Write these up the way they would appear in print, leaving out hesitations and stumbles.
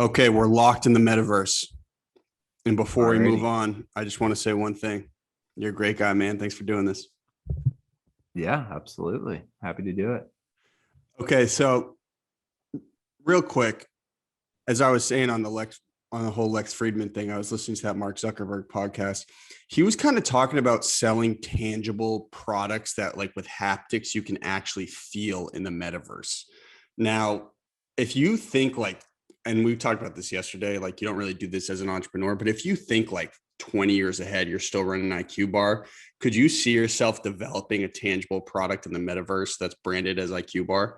Okay, we're locked in the metaverse. And before we move Alrighty. on, I just want to say one thing. You're a great guy, man. Thanks for doing this. Yeah, absolutely. Happy to do it. Okay, so real quick, as I was saying on the whole Lex Friedman thing, I was listening to that Mark Zuckerberg podcast. He was kind of talking about selling tangible products that, like, with haptics, you can actually feel in the metaverse. Now, if you think like, and we talked about this yesterday, like you don't really do this as an entrepreneur, but if you think like 20 years ahead, you're still running an IQ bar, could you see yourself developing a tangible product in the metaverse that's branded as IQ bar?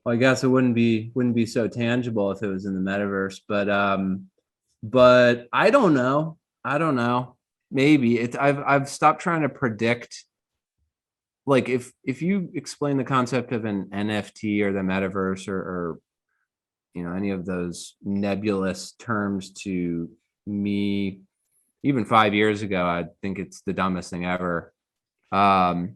Well, I guess it wouldn't be so tangible if it was in the metaverse, but I don't know. I don't know. Maybe it's I've stopped trying to predict. Like if you explain the concept of an NFT or the metaverse or any of those nebulous terms to me, even 5 years ago, I think it's the dumbest thing ever. Um,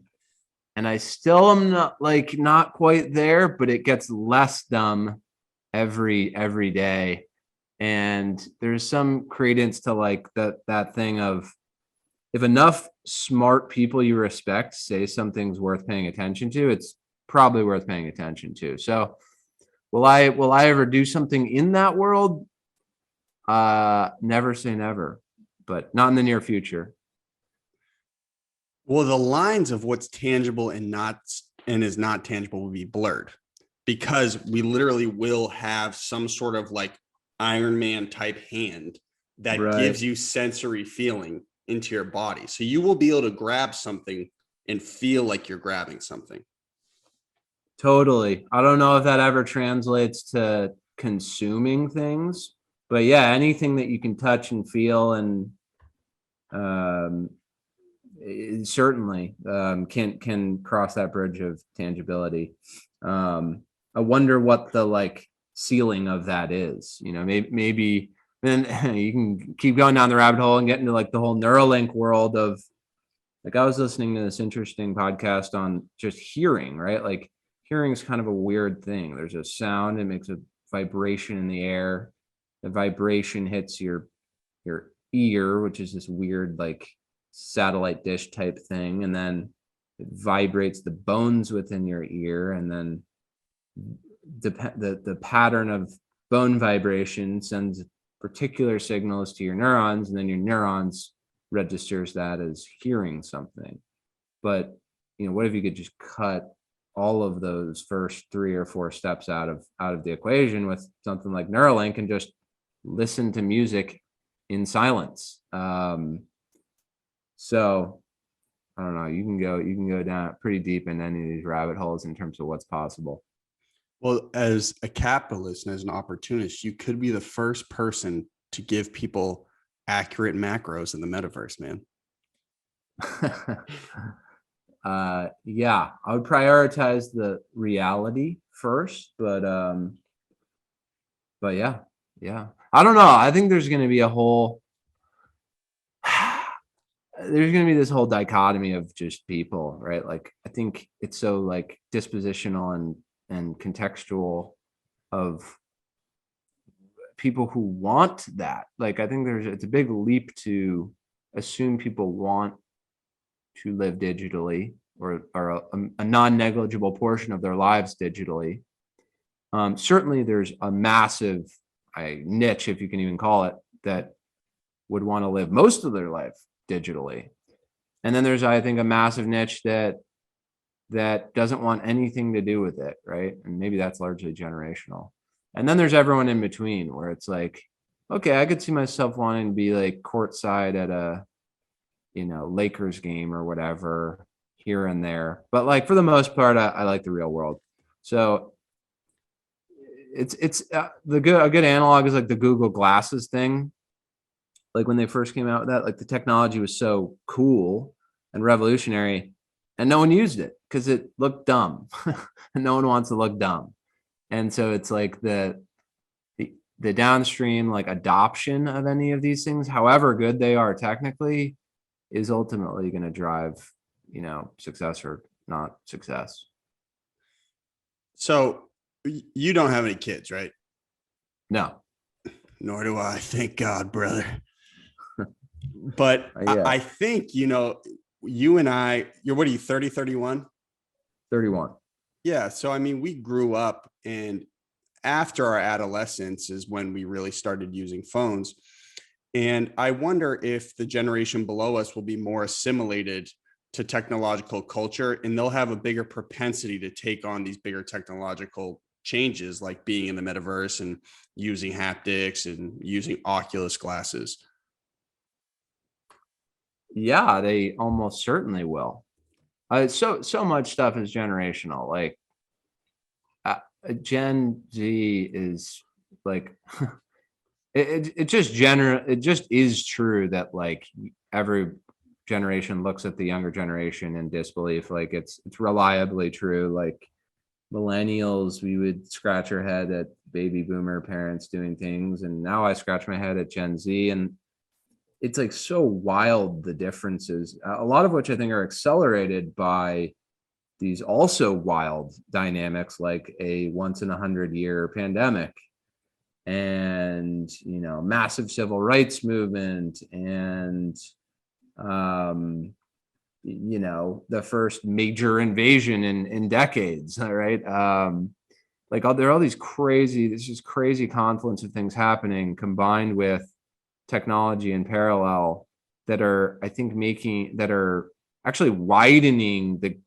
and I still am not quite there, but it gets less dumb every day. And there's some credence to like that thing of, if enough smart people you respect say something's worth paying attention to, it's probably worth paying attention to. So will I ever do something in that world? Never say never, but not in the near future. Well, the lines of what's tangible and is not tangible will be blurred because we literally will have some sort of like Iron Man type hand that Right. gives you sensory feeling into your body. So you will be able to grab something and feel like you're grabbing something. Totally. I don't know if that ever translates to consuming things, but yeah, anything that you can touch and feel and um, it certainly can cross that bridge of tangibility. Um, I wonder what the like ceiling of that is. Maybe then you can keep going down the rabbit hole and get into like the whole Neuralink world of, like, I was listening to this interesting podcast on just hearing, right? Like hearing is kind of a weird thing. There's a sound, it makes a vibration in the air. The vibration hits your ear, which is this weird like satellite dish type thing, and then it vibrates the bones within your ear, and then the pattern of bone vibration sends particular signals to your neurons, and then your neurons registers that as hearing something. But what if you could just cut all of those first 3 or 4 steps out of the equation with something like Neuralink and just listen to music in silence? So I don't know. You can go down pretty deep in any of these rabbit holes in terms of what's possible. Well, as a capitalist and as an opportunist, you could be the first person to give people accurate macros in the metaverse, man. Yeah, I would prioritize the reality first, but yeah. I don't know. I think there's going to be this whole dichotomy of just people, right? Like I think it's so like dispositional and contextual of people who want that. Like I think it's a big leap to assume people want to live digitally or a non-negligible portion of their lives digitally. Certainly there's a massive niche, if you can even call it, that would want to live most of their life digitally. And then there's, I think, a massive niche that doesn't want anything to do with it, right? And maybe that's largely generational. And then there's everyone in between where it's like, okay, I could see myself wanting to be like courtside at a Lakers game or whatever here and there. But like for the most part, I like the real world. So it's a good analog is like the Google Glasses thing. Like when they first came out with that, like the technology was so cool and revolutionary, and no one used it because it looked dumb, and no one wants to look dumb. And so it's like the downstream like adoption of any of these things, however good they are technically, is ultimately going to drive success or not success. So you don't have any kids, right? No. Nor do I. Thank God, brother. But Yeah. I think, you and what are you, 30, 31? 31. Yeah. So, I mean, we grew up, and after our adolescence is when we really started using phones. And I wonder if the generation below us will be more assimilated to technological culture, and they'll have a bigger propensity to take on these bigger technological changes, like being in the metaverse and using haptics and using Oculus glasses. Yeah, they almost certainly will. So much stuff is generational. Like uh, Gen Z is like it just is true that like every generation looks at the younger generation in disbelief. Like it's reliably true. Like millennials, we would scratch our head at baby boomer parents doing things, and now I scratch my head at Gen Z, and it's like so wild, the differences, a lot of which I think are accelerated by these also wild dynamics, like a once in 100-year pandemic, and massive civil rights movement, and the first major invasion in decades. All right. Like there are all these this just crazy confluence of things happening, combined with technology in parallel, that are, I think, that are actually widening the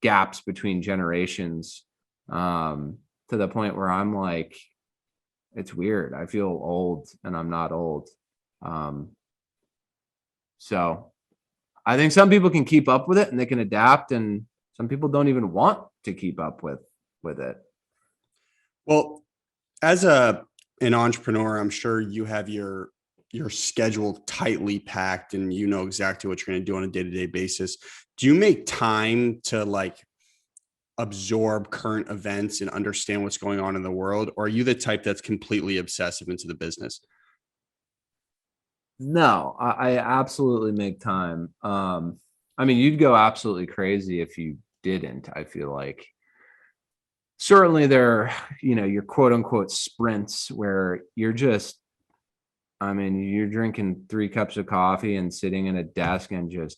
gaps between generations, to the point where I'm like, it's weird. I feel old and I'm not old. So I think some people can keep up with it and they can adapt, and some people don't even want to keep up with it. Well, as an entrepreneur, I'm sure you have your schedule tightly packed, and you know exactly what you're going to do on a day-to-day basis. Do you make time to like absorb current events and understand what's going on in the world, or are you the type that's completely obsessive into the business? No, I absolutely make time. I mean, you'd go absolutely crazy if you didn't. I feel like certainly there, your quote unquote sprints where you're just, I mean, you're drinking 3 cups of coffee and sitting at a desk and just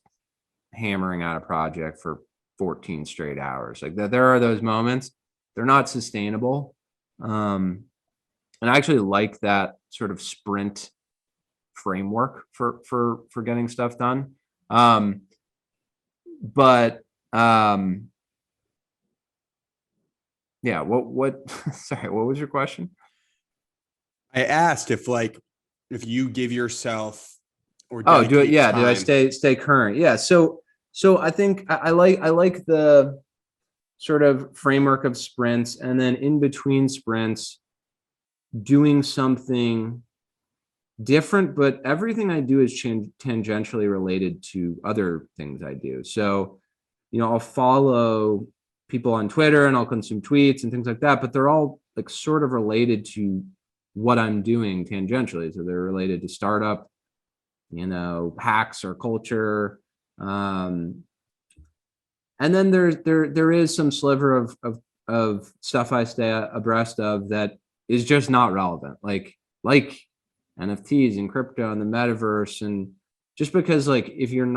hammering out a project for 14 straight hours. Like that, there are those moments. They're not sustainable. And I actually like that sort of sprint framework for getting stuff done. But yeah, what sorry, what was your question? I asked if you give yourself or Oh, do it. dedicate Yeah. Do I time. stay current? Yeah. So I think I like the sort of framework of sprints, and then in between sprints, doing something different, but everything I do is tangentially related to other things I do. So, I'll follow people on Twitter and I'll consume tweets and things like that, but they're all like sort of related to what I'm doing tangentially. So they're related to startup, hacks or culture. And then there is some sliver of stuff I stay abreast of that is just not relevant, like NFTs and crypto and the metaverse. And just because, like, if you're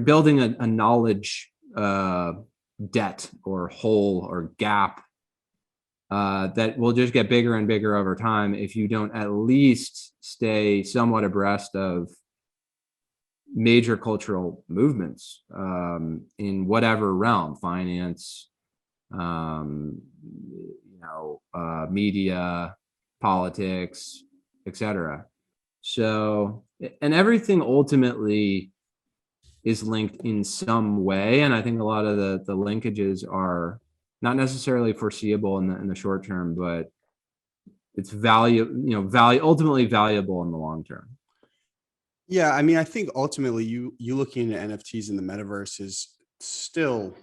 building a knowledge debt or hole or gap that will just get bigger and bigger over time if you don't at least stay somewhat abreast of major cultural movements in whatever realm, finance, media, politics, etc. So, and everything ultimately is linked in some way, and I think a lot of the linkages are not necessarily foreseeable in the short term, but it's ultimately valuable in the long term. Yeah, I mean, I think ultimately you looking at NFTs in the metaverse is still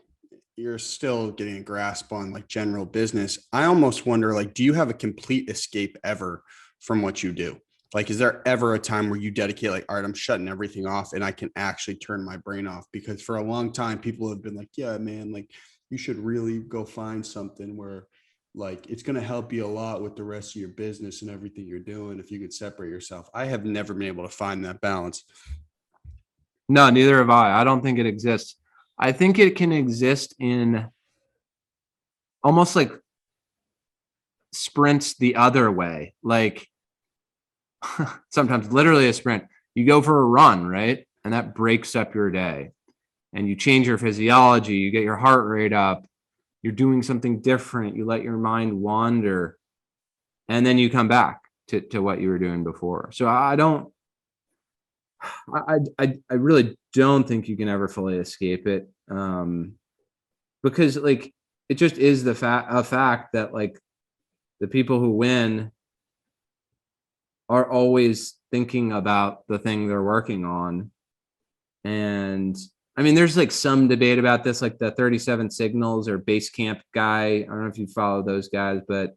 you're still getting a grasp on like general business. I almost wonder, like, do you have a complete escape ever from what you do? Like, is there ever a time where you dedicate, like, all right, I'm shutting everything off and I can actually turn my brain off? Because for a long time, people have been like, yeah, man, like you should really go find something where like it's going to help you a lot with the rest of your business and everything you're doing if you could separate yourself. I have never been able to find that balance. No, neither have I. I don't think it exists. I think it can exist in almost like sprints the other way. Like sometimes literally a sprint. You go for a run, right? And that breaks up your day. And you change your physiology, you get your heart rate up, you're doing something different, you let your mind wander, and then you come back to what you were doing before. So I really don't think you can ever fully escape it. Because like it just is a fact that like the people who win are always thinking about the thing they're working on. And I mean, there's like some debate about this, like the 37 Signals or Basecamp guy. I don't know if you follow those guys, but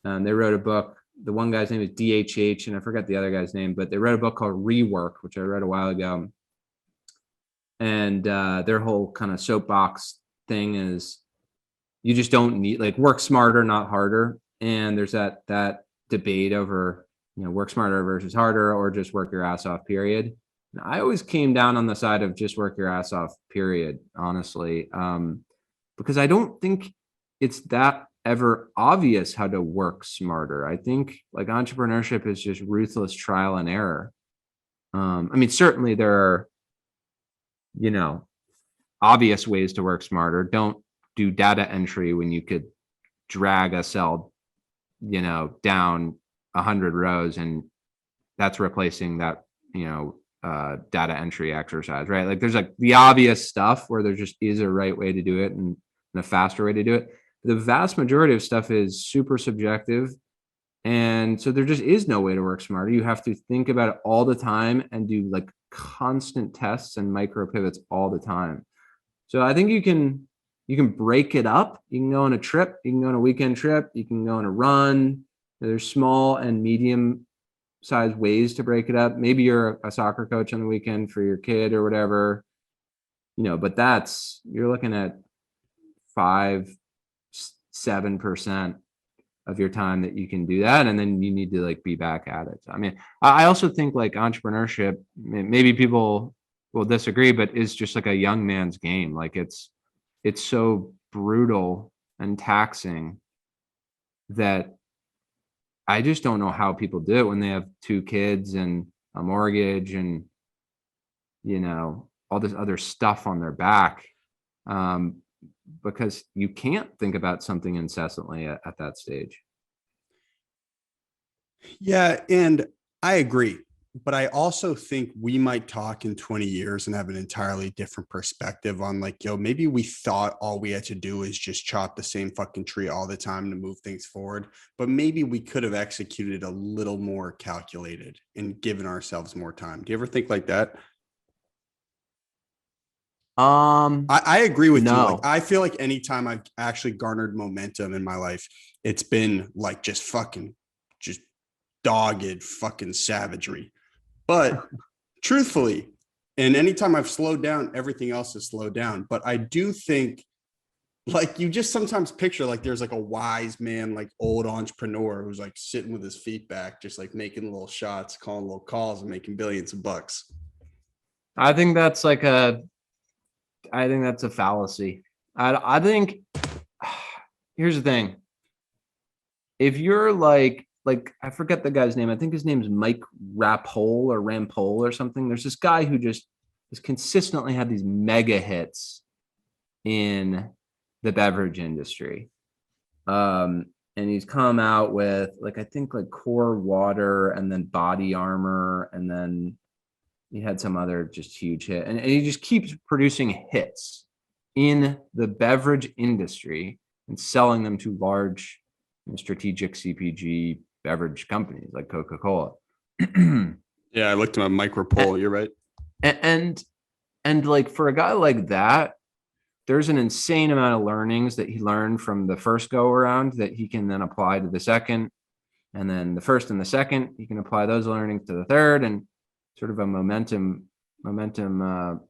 they wrote a book. The one guy's name is DHH, and I forgot the other guy's name, but they wrote a book called Rework, which I read a while ago. And their whole kind of soapbox thing is you just don't need, like, work smarter, not harder. And there's that debate over, work smarter versus harder, or just work your ass off, period. And I always came down on the side of just work your ass off, period, honestly, because I don't think it's that ever obvious how to work smarter. I think like entrepreneurship is just ruthless trial and error. I mean, certainly there are, obvious ways to work smarter. Don't do data entry when you could drag a cell, down 100 rows, and that's replacing that, data entry exercise, right? Like there's like the obvious stuff where there just is a right way to do it and a faster way to do it. The vast majority of stuff is super subjective. And so there just is no way to work smarter. You have to think about it all the time and do like constant tests and micro pivots all the time. So I think you can break it up. You can go on a trip, you can go on a weekend trip, you can go on a run. There's small and medium sized ways to break it up. Maybe you're a soccer coach on the weekend for your kid or whatever, but you're looking at 5-7% of your time that you can do that. And then you need to like be back at it. I mean, I also think like entrepreneurship, maybe people will disagree, but is just like a young man's game. Like it's so brutal and taxing that I just don't know how people do it when they have 2 kids and a mortgage and, all this other stuff on their back. Because you can't think about something incessantly at that stage. Yeah, and I agree. But I also think we might talk in 20 years and have an entirely different perspective on like, maybe we thought all we had to do is just chop the same fucking tree all the time to move things forward. But maybe we could have executed a little more calculated and given ourselves more time. Do you ever think like that? I agree with you. Like, I feel like anytime I've actually garnered momentum in my life, it's been like just dogged fucking savagery. But truthfully, and anytime I've slowed down, everything else has slowed down. But I do think like you just sometimes picture like there's like a wise man, like old entrepreneur who's like sitting with his feet back, just like making little shots, calling little calls and making billions of bucks. I think that's a fallacy. I think here's the thing. If you're like I forget the guy's name. I think his name is Mike Rampole or something. There's this guy who just has consistently had these mega hits in the beverage industry. And he's come out with like, I think like Core Water and then Body Armor. And then he had some other just huge hit. And he just keeps producing hits in the beverage industry and selling them to large strategic CPG beverage companies like Coca-Cola. Yeah, I looked at my micropole. You're right. And like for a guy like that, there's an insane amount of learnings that he learned from the first go around that he can then apply to the second, and then the first and the second, he can apply those learnings to the third, and sort of a momentum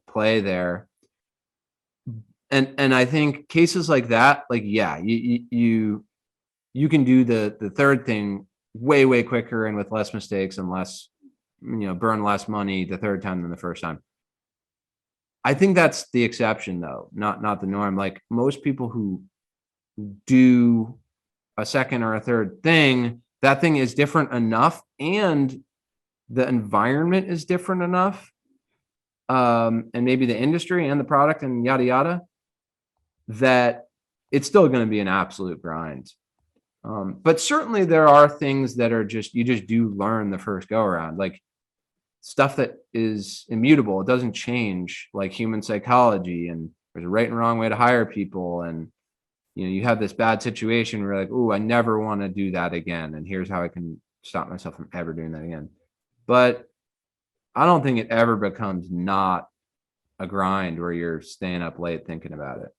play there. And I think cases like that, like, yeah, you you can do the third thing way, way quicker and with less mistakes and less, burn less money the third time than the first time. I think that's the exception though, not the norm. Like most people who do a second or a third thing, that thing is different enough and the environment is different enough. And maybe the industry and the product and yada, yada, that it's still going to be an absolute grind. But certainly there are things that are you just do learn the first go around, like stuff that is immutable. It doesn't change, like human psychology, and there's a right and wrong way to hire people. And, you have this bad situation where you're like, oh, I never want to do that again. And here's how I can stop myself from ever doing that again. But I don't think it ever becomes not a grind where you're staying up late thinking about it.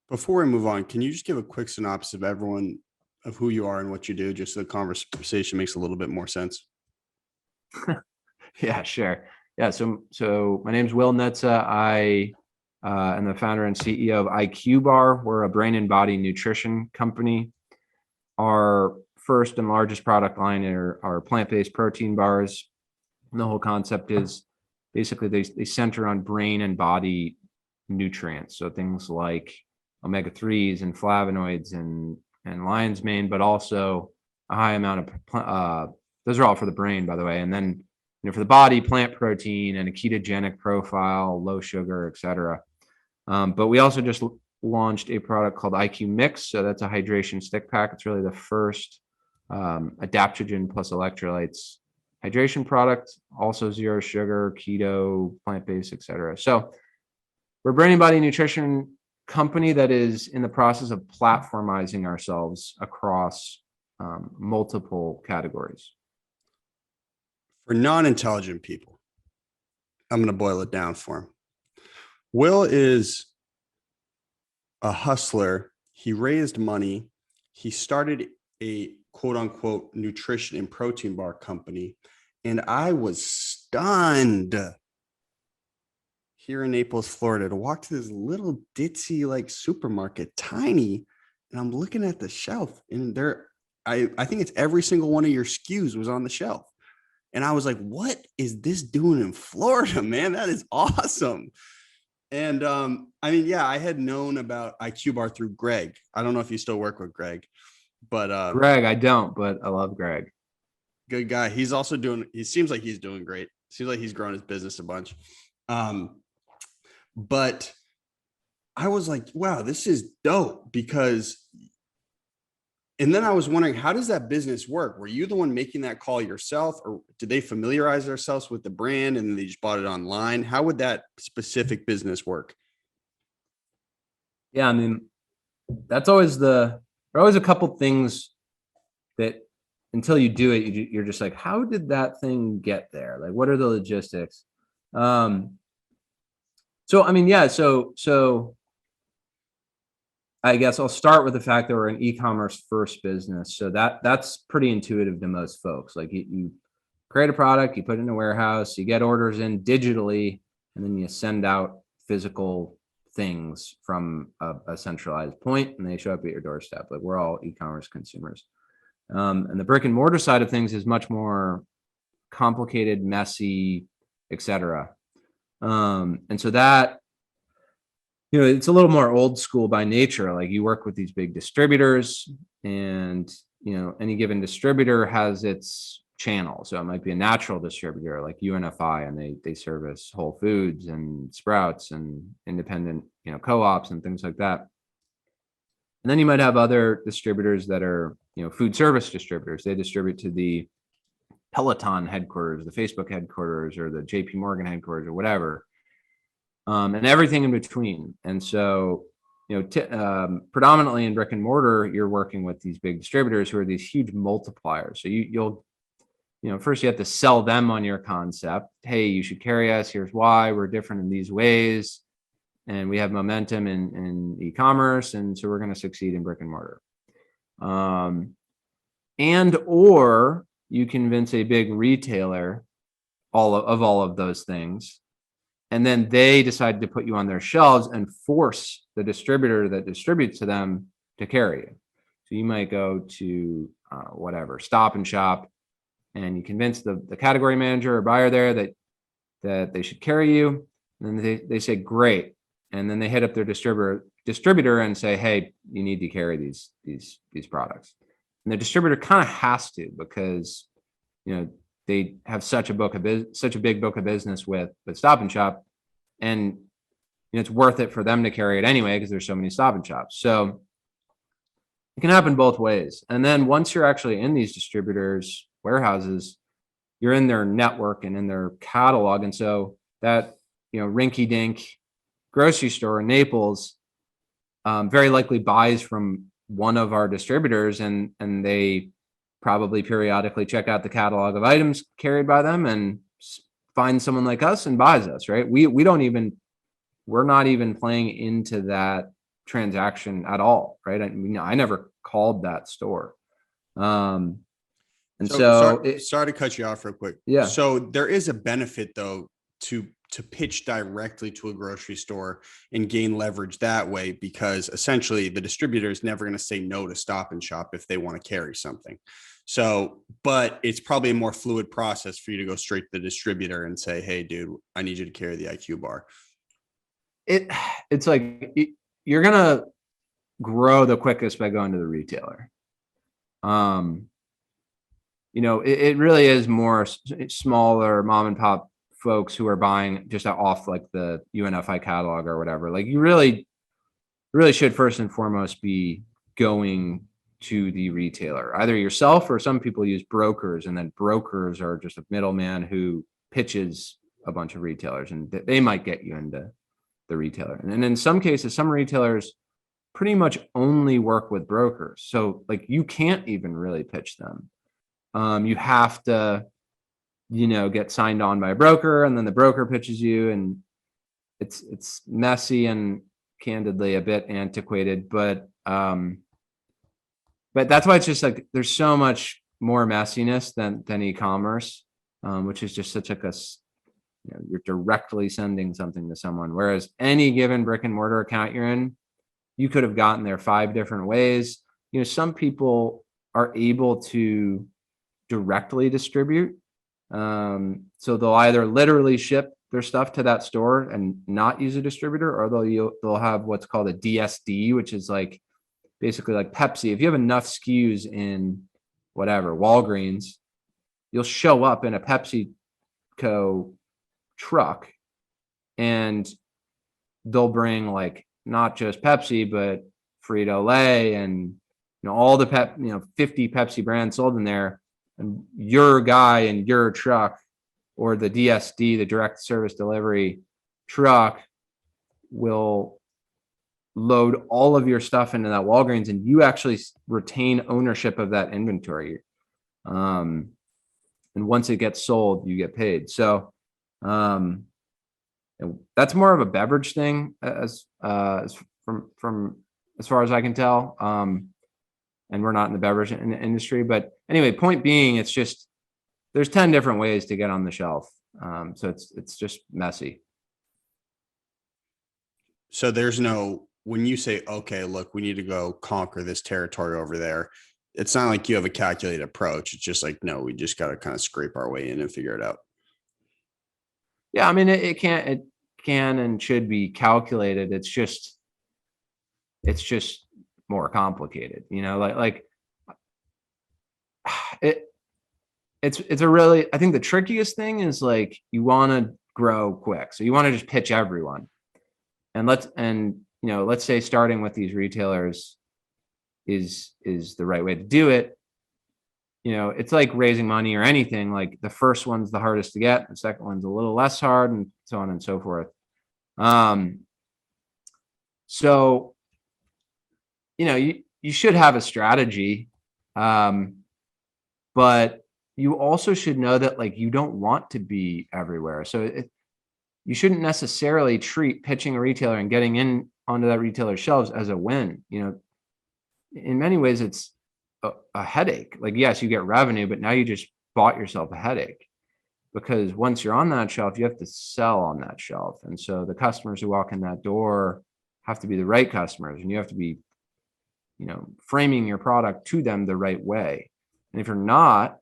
Before we move on, can you just give a quick synopsis of who you are and what you do, just so the conversation makes a little bit more sense? Yeah, sure. Yeah. So my name's Will Nitze. I am the founder and CEO of IQ Bar. We're a brain and body nutrition company. Our first and largest product line are plant-based protein bars. And the whole concept is basically they center on brain and body nutrients. So things like omega-3s and flavonoids and lion's mane, but also a high amount of those are all for the brain, by the way. And then for the body, plant protein and a ketogenic profile, low sugar, etc. But we also just launched a product called IQ Mix. So that's a hydration stick pack. It's really the first adaptogen plus electrolytes hydration product, also zero sugar, keto, plant-based, etc. So we're a brain and body nutrition company that is in the process of platformizing ourselves across multiple categories. For non-intelligent people, I'm going to boil it down for him. Will is a hustler. He raised money. He started a quote unquote nutrition and protein bar company. And I was stunned here in Naples, Florida, to walk to this little ditzy like supermarket, tiny. And I'm looking at the shelf and I think it's every single one of your SKUs was on the shelf. And I was like, what is this doing in Florida, man? That is awesome. And I had known about IQ Bar through Greg. I don't know if you still work with Greg, but Greg, I don't, but I love Greg. Good guy. He seems like he's doing great. Seems like he's grown his business a bunch. But I was like, wow, this is dope and then I was wondering, how does that business work? Were you the one making that call yourself, or did they familiarize themselves with the brand and they just bought it online? How would that specific business work? Yeah, I mean, there are always a couple things that until you do it, you're just like, how did that thing get there? Like, what are the logistics? So I guess I'll start with the fact that we're an e-commerce first business. So that's pretty intuitive to most folks. Like you create a product, you put it in a warehouse, you get orders in digitally, and then you send out physical things from a centralized point, and they show up at your doorstep. Like we're all e-commerce consumers. And the brick and mortar side of things is much more complicated, messy, etc. And so that, it's a little more old school by nature. Like you work with these big distributors and, any given distributor has its channel. So it might be a natural distributor like UNFI, and they service Whole Foods and Sprouts and independent, co-ops and things like that. And then you might have other distributors that are, food service distributors. They distribute to the Peloton headquarters, the Facebook headquarters, or the JP Morgan headquarters, or whatever. And everything in between. And so, predominantly in brick and mortar, you're working with these big distributors who are these huge multipliers. So you'll first you have to sell them on your concept. Hey, you should carry us. Here's why. We're different in these ways. And we have momentum in e-commerce. And so we're going to succeed in brick and mortar. Or you convince a big retailer all of those things and then they decide to put you on their shelves and force the distributor that distributes to them to carry you. So you might go to whatever Stop and Shop, and you convince the category manager or buyer there that they should carry you. And then they say, great. And then they hit up their distributor and say, hey, you need to carry these products. And the distributor kind of has to, because, you know, they have such a big book of business with Stop and Shop, and you know, it's worth it for them to carry it anyway, because there's so many Stop and Shops. So it can happen both ways. And then once you're actually in these distributors' warehouses, you're in their network and in their catalog. And so that, you know, rinky dink grocery store in Naples very likely buys from one of our distributors, and they probably periodically check out the catalog of items carried by them and find someone like us and buys us, right? We're not even playing into that transaction at all, right? I never called that store. And sorry to cut you off real quick. Yeah. So there is a benefit though to pitch directly to a grocery store and gain leverage that way, because essentially the distributor is never going to say no to Stop and Shop if they want to carry something. So, but it's probably a more fluid process for you to go straight to the distributor and say, hey, dude, I need you to carry the IQ bar. It's like you're going to grow the quickest by going to the retailer. You know, it really is more smaller mom and pop folks who are buying just off like the UNFI catalog or whatever. Like you really should first and foremost be going to the retailer, either yourself, or some people use brokers, and then brokers are just a middleman who pitches a bunch of retailers, and they might get you into the retailer. And in some cases, some retailers pretty much only work with brokers. So like you can't even really pitch them. You have to, you know, get signed on by a broker, and then the broker pitches you, and it's messy and candidly a bit antiquated, but that's why it's just like there's so much more messiness than e-commerce, which is just such like you know, you're directly sending something to someone, whereas any given brick and mortar account you're in, you could have gotten there 5 different ways. You know, some people are able to directly distribute. So they'll either literally ship their stuff to that store and not use a distributor, or they'll have what's called a DSD, which is like basically like Pepsi. If you have enough SKUs in whatever Walgreens, you'll show up in a PepsiCo truck, and they'll bring like not just Pepsi, but Frito-Lay and, you know, all the 50 Pepsi brands sold in there. And your guy in your truck, or the DSD, the direct service delivery truck, will load all of your stuff into that Walgreens, and you actually retain ownership of that inventory. And once it gets sold, you get paid. So that's more of a beverage thing, as from as far as I can tell. And we're not in the beverage industry, but anyway, point being, it's just there's 10 different ways to get on the shelf. So it's just messy. So there's no, when you say, okay, look, we need to go conquer this territory over there, it's not like you have a calculated approach. It's just like, no, we just got to kind of scrape our way in and figure it out. Yeah, I mean, it can and should be calculated. It's just more complicated, you know, like it's a really, I think the trickiest thing is like, you want to grow quick. So you want to just pitch everyone, and let's say starting with these retailers is the right way to do it. You know, it's like raising money or anything. Like the first one's the hardest to get, the second one's a little less hard, and so on and so forth. So, you know, you should have a strategy, but you also should know that like you don't want to be everywhere. So you shouldn't necessarily treat pitching a retailer and getting in onto that retailer's shelves as a win. You know, in many ways, it's a headache. Like, yes, you get revenue, but now you just bought yourself a headache. because once you're on that shelf, you have to sell on that shelf. And so the customers who walk in that door have to be the right customers, and you have to be, framing your product to them the right way. And if you're not,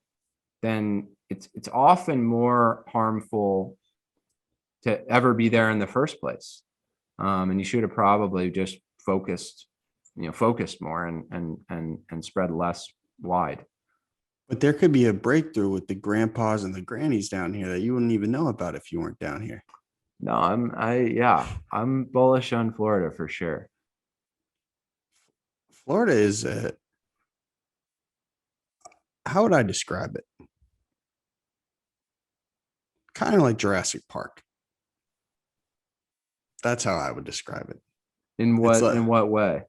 then it's often more harmful to ever be there in the first place. And you should have probably just focused more and spread less wide. But there could be a breakthrough with the grandpas and the grannies down here that you wouldn't even know about if you weren't down here. No, I'm bullish on Florida for sure. Florida is how would I describe it? Kind of like Jurassic Park. That's how I would describe it. In what way?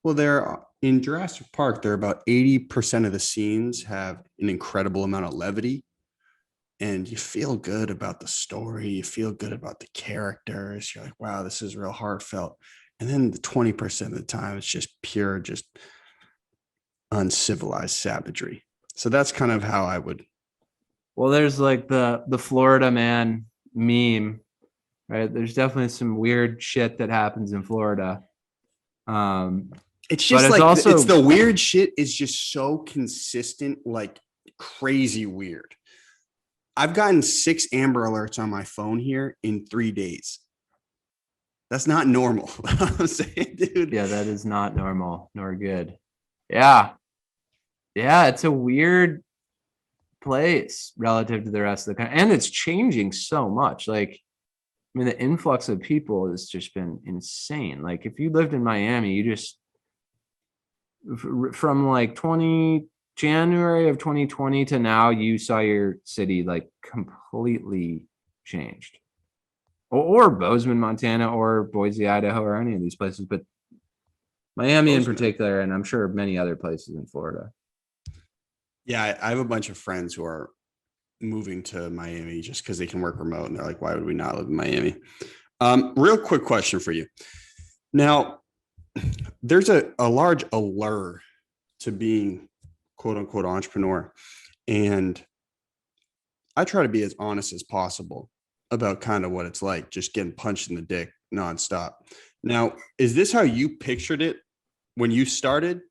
Well, in Jurassic Park, there are about 80% of the scenes have an incredible amount of levity. And you feel good about the story. You feel good about the characters. You're like, wow, this is real heartfelt. And then the 20% of the time, it's just pure, just uncivilized savagery. So that's kind of how I would. Well, there's like the Florida man meme, right? There's definitely some weird shit that happens in Florida. It's just like it's the weird shit is just so consistent, like crazy weird. I've gotten 6 Amber Alerts on my phone here in 3 days. That's not normal. I'm saying, dude. Yeah, that is not normal nor good. Yeah. Yeah, it's a weird place relative to the rest of the country. And it's changing so much. Like, I mean, the influx of people has just been insane. Like, if you lived in Miami, you just, from like January of 2020 to now, you saw your city like completely changed. Or Bozeman, Montana, or Boise, Idaho, or any of these places, but Miami in particular, and I'm sure many other places in Florida. Yeah, I have a bunch of friends who are moving to Miami just because they can work remote, and they're like, why would we not live in Miami? Real quick question for you. Now, there's a large allure to being quote unquote entrepreneur. And I try to be as honest as possible about kind of what it's like, just getting punched in the dick nonstop. Now, is this how you pictured it when you started?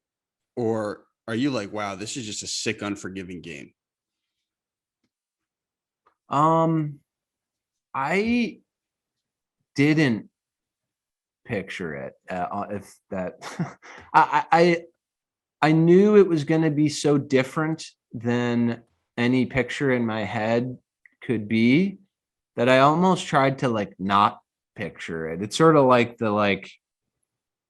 Or are you like, wow, this is just a sick, unforgiving game? I didn't picture it. If that, I knew it was going to be so different than any picture in my head could be that I almost tried to like not picture it. It's sort of like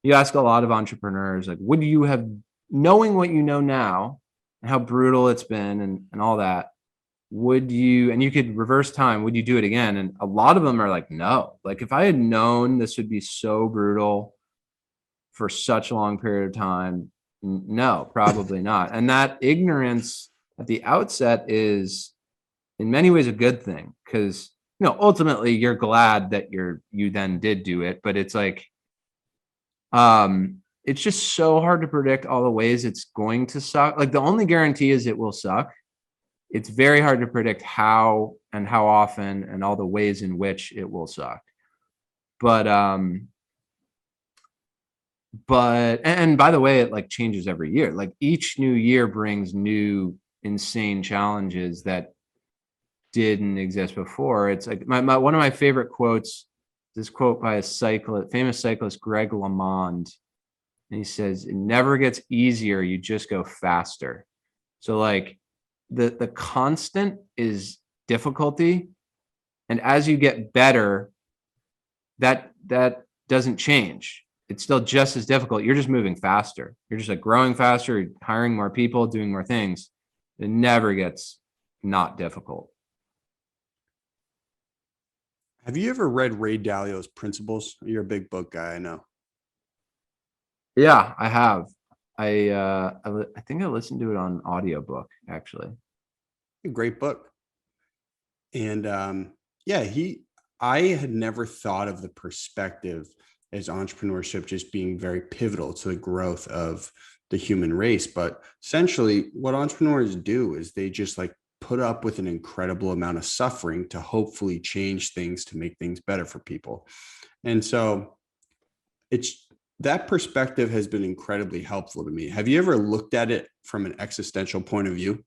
you ask a lot of entrepreneurs, like, would you have, knowing what you know now and how brutal it's been and all that, would you, and you could reverse time, would you do it again? And a lot of them are like, no. Like, if I had known this would be so brutal for such a long period of time, no, probably not. And that ignorance at the outset is in many ways a good thing, because ultimately you're glad that you then did do it. But it's like, it's just so hard to predict all the ways it's going to suck. Like, the only guarantee is it will suck. It's very hard to predict how and how often and all the ways in which it will suck. But and by the way, it like changes every year. Like, each new year brings new insane challenges that didn't exist before. It's like one of my favorite quotes, this quote by a famous cyclist, Greg LeMond. And he says, it never gets easier, you just go faster. So like the constant is difficulty. And as you get better, that doesn't change. It's still just as difficult. You're just moving faster. You're just like growing faster, hiring more people, doing more things. It never gets not difficult. Have you ever read Ray Dalio's Principles? You're a big book guy, I know. Yeah, I have. I think I listened to it on audiobook, actually. A great book. And I had never thought of the perspective as entrepreneurship just being very pivotal to the growth of the human race. But essentially what entrepreneurs do is they just like put up with an incredible amount of suffering to hopefully change things, to make things better for people. And so it's that perspective has been incredibly helpful to me. Have you ever looked at it from an existential point of view?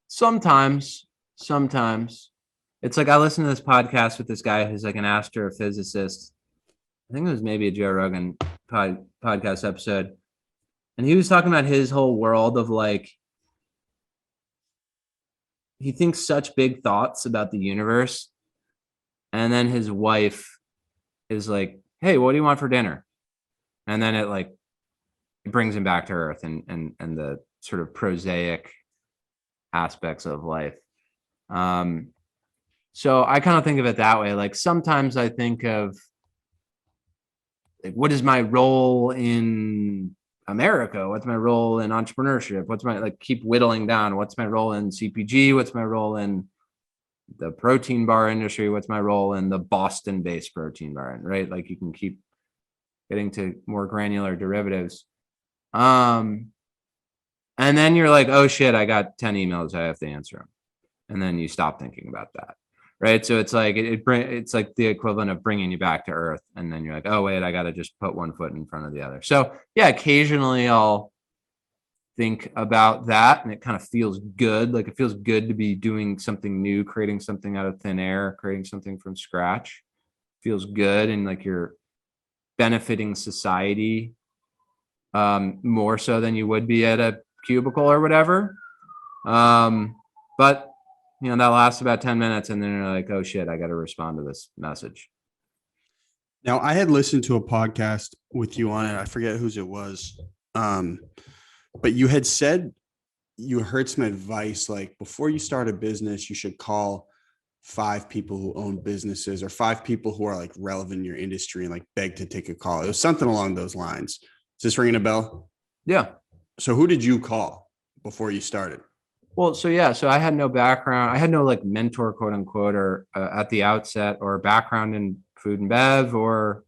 Sometimes it's like I listened to this podcast with this guy who's like an astrophysicist. I think it was maybe a Joe Rogan podcast episode. And he was talking about his whole world of like, he thinks such big thoughts about the universe. And then his wife is like, hey, what do you want for dinner? And then it brings him back to earth and the sort of prosaic aspects of life. So I kind of think of it that way. Like sometimes I think of like, what is my role in America? What's my role in entrepreneurship? What's my, like, keep whittling down. What's my role in CPG? What's my role in the protein bar industry? What's my role in the Boston based protein bar? Right. Like you can keep getting to more granular derivatives. And then you're like, oh shit, I got 10 emails. I have to answer them. And then you stop thinking about that. Right. So it's like, it's like the equivalent of bringing you back to earth. And then you're like, oh wait, I got to just put one foot in front of the other. So yeah, occasionally I'll think about that and it kind of feels good. Like it feels good to be doing something new, creating something out of thin air, creating something from scratch. Feels good. And like you're benefiting society more so than you would be at a cubicle or whatever. But that lasts about 10 minutes and then you're like, oh shit, I got to respond to this message. Now, I had listened to a podcast with you on it. I forget whose it was. But you had said you heard some advice, like before you start a business, you should call 5 people who own businesses or 5 people who are like relevant in your industry and like beg to take a call. It was something along those lines. Is this ringing a bell? Yeah. So who did you call before you started? Well, so I had no background. I had no like mentor, quote unquote, or at the outset, or background in food and bev or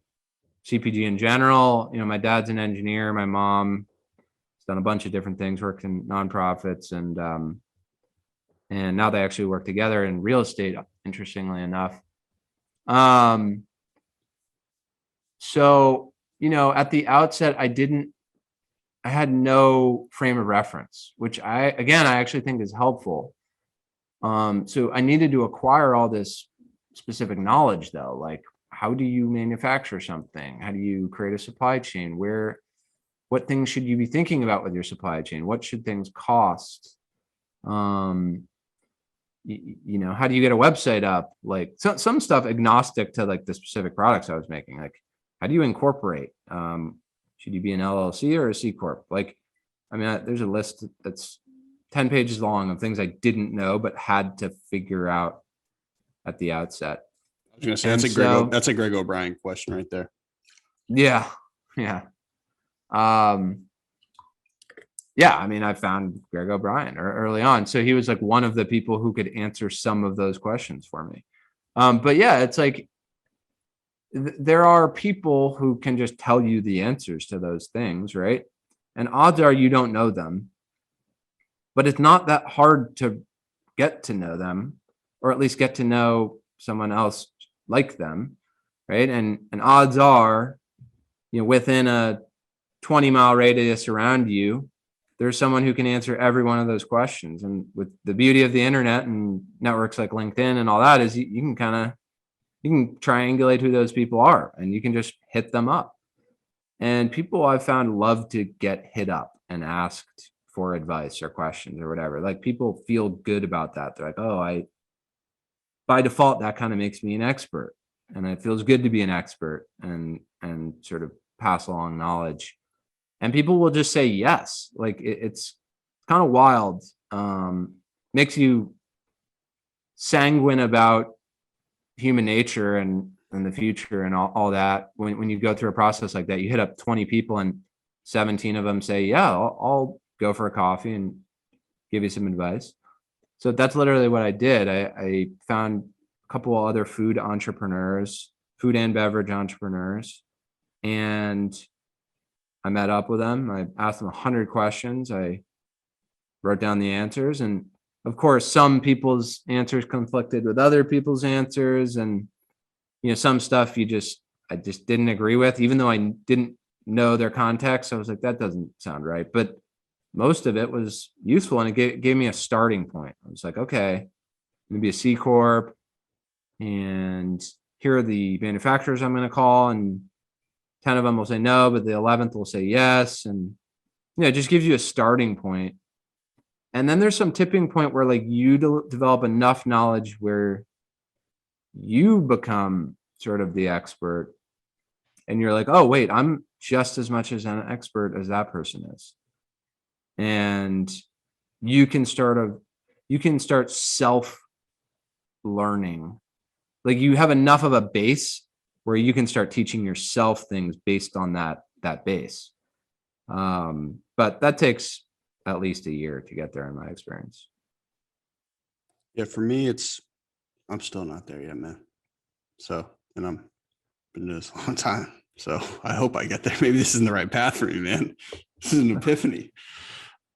CPG in general. My dad's an engineer. My mom has done a bunch of different things, worked in nonprofits, and now they actually work together in real estate, interestingly enough. So, at the outset, I had no frame of reference, which I actually think is helpful. So I needed to acquire all this specific knowledge though, like how do you manufacture something? How do you create a supply chain? What things should you be thinking about with your supply chain? What should things cost? How do you get a website up? Like some stuff agnostic to like the specific products I was making. Like, how do you incorporate? Should you be an LLC or a C Corp? Like, there's a list that's 10 pages long of things I didn't know, but had to figure out at the outset. I was going to say, that's a Greg O'Brien question right there. Yeah. Yeah. I found Greg O'Brien early on. So he was like one of the people who could answer some of those questions for me. But yeah, it's like, there are people who can just tell you the answers to those things, right? And odds are you don't know them, but it's not that hard to get to know them, or at least get to know someone else like them, right? And odds are, within a 20-mile radius around you, there's someone who can answer every one of those questions. And with the beauty of the internet and networks like LinkedIn and all that is you can triangulate who those people are and you can just hit them up. And people I've found love to get hit up and asked for advice or questions or whatever. Like people feel good about that. They're like, oh, by default, that kind of makes me an expert. And it feels good to be an expert and sort of pass along knowledge. And people will just say yes. Like it's kind of wild. Makes you sanguine about human nature and the future and all that. When you go through a process like that, you hit up 20 people and 17 of them say, yeah, I'll go for a coffee and give you some advice. So that's literally what I did. I found a couple of other food and beverage entrepreneurs, and I met up with them. I asked them 100 questions. I wrote down the answers. And of course, some people's answers conflicted with other people's answers. And, some stuff I just didn't agree with, even though I didn't know their context. I was like, that doesn't sound right. But most of it was useful, and it gave me a starting point. I was like, okay, maybe a C Corp, and here are the manufacturers I'm going to call, and 10 of them will say no, but the 11th will say yes. And, it just gives you a starting point. And then there's some tipping point where like you develop enough knowledge where you become sort of the expert, and you're like, oh, wait, I'm just as much as an expert as that person is. And you can start self learning. Like you have enough of a base where you can start teaching yourself things based on that base. But that takes at least a year to get there in my experience. Yeah, for me, I'm still not there yet, man. So, and I'm been doing this a long time. So I hope I get there. Maybe this isn't the right path for me, man. This is an epiphany.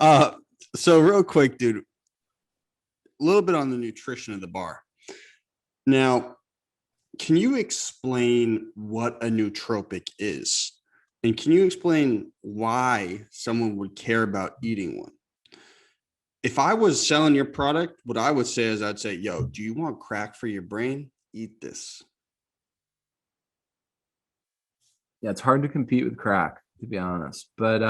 So real quick, dude, a little bit on the nutrition of the bar. Now, can you explain what a nootropic is? And can you explain why someone would care about eating one? If I was selling your product, what I would say is I'd say, yo, do you want crack for your brain? Eat this. Yeah, it's hard to compete with crack, to be honest. But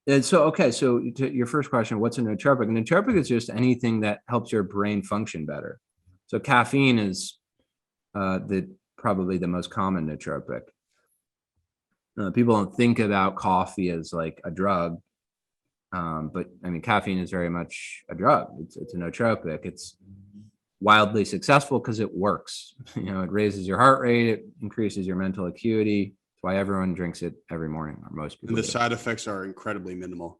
and so to your first question, what's a nootropic? A nootropic is just anything that helps your brain function better. So caffeine is probably the most common nootropic. People don't think about coffee as like a drug, but I mean, caffeine is very much a drug. It's a nootropic. It's wildly successful because it works. It raises your heart rate, it increases your mental acuity. That's why everyone drinks it every morning, or most people. And the side effects are incredibly minimal.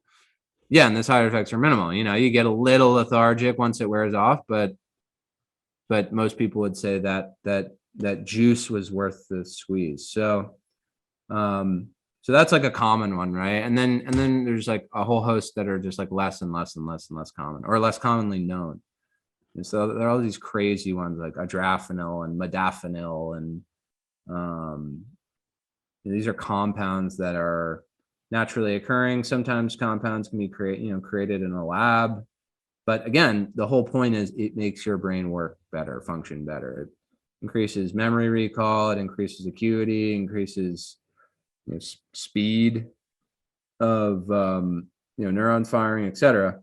Yeah, and the side effects are minimal. You get a little lethargic once it wears off, but most people would say that juice was worth the squeeze. So that's like a common one, right? And then there's like a whole host that are just like less and less and less and less common, or less commonly known. And so there are all these crazy ones like adrafinil and modafinil, and these are compounds that are naturally occurring. Sometimes compounds can be created in a lab, but again, the whole point is it makes your brain work better, function better. It increases memory recall, it increases acuity, increases speed of neuron firing, etc.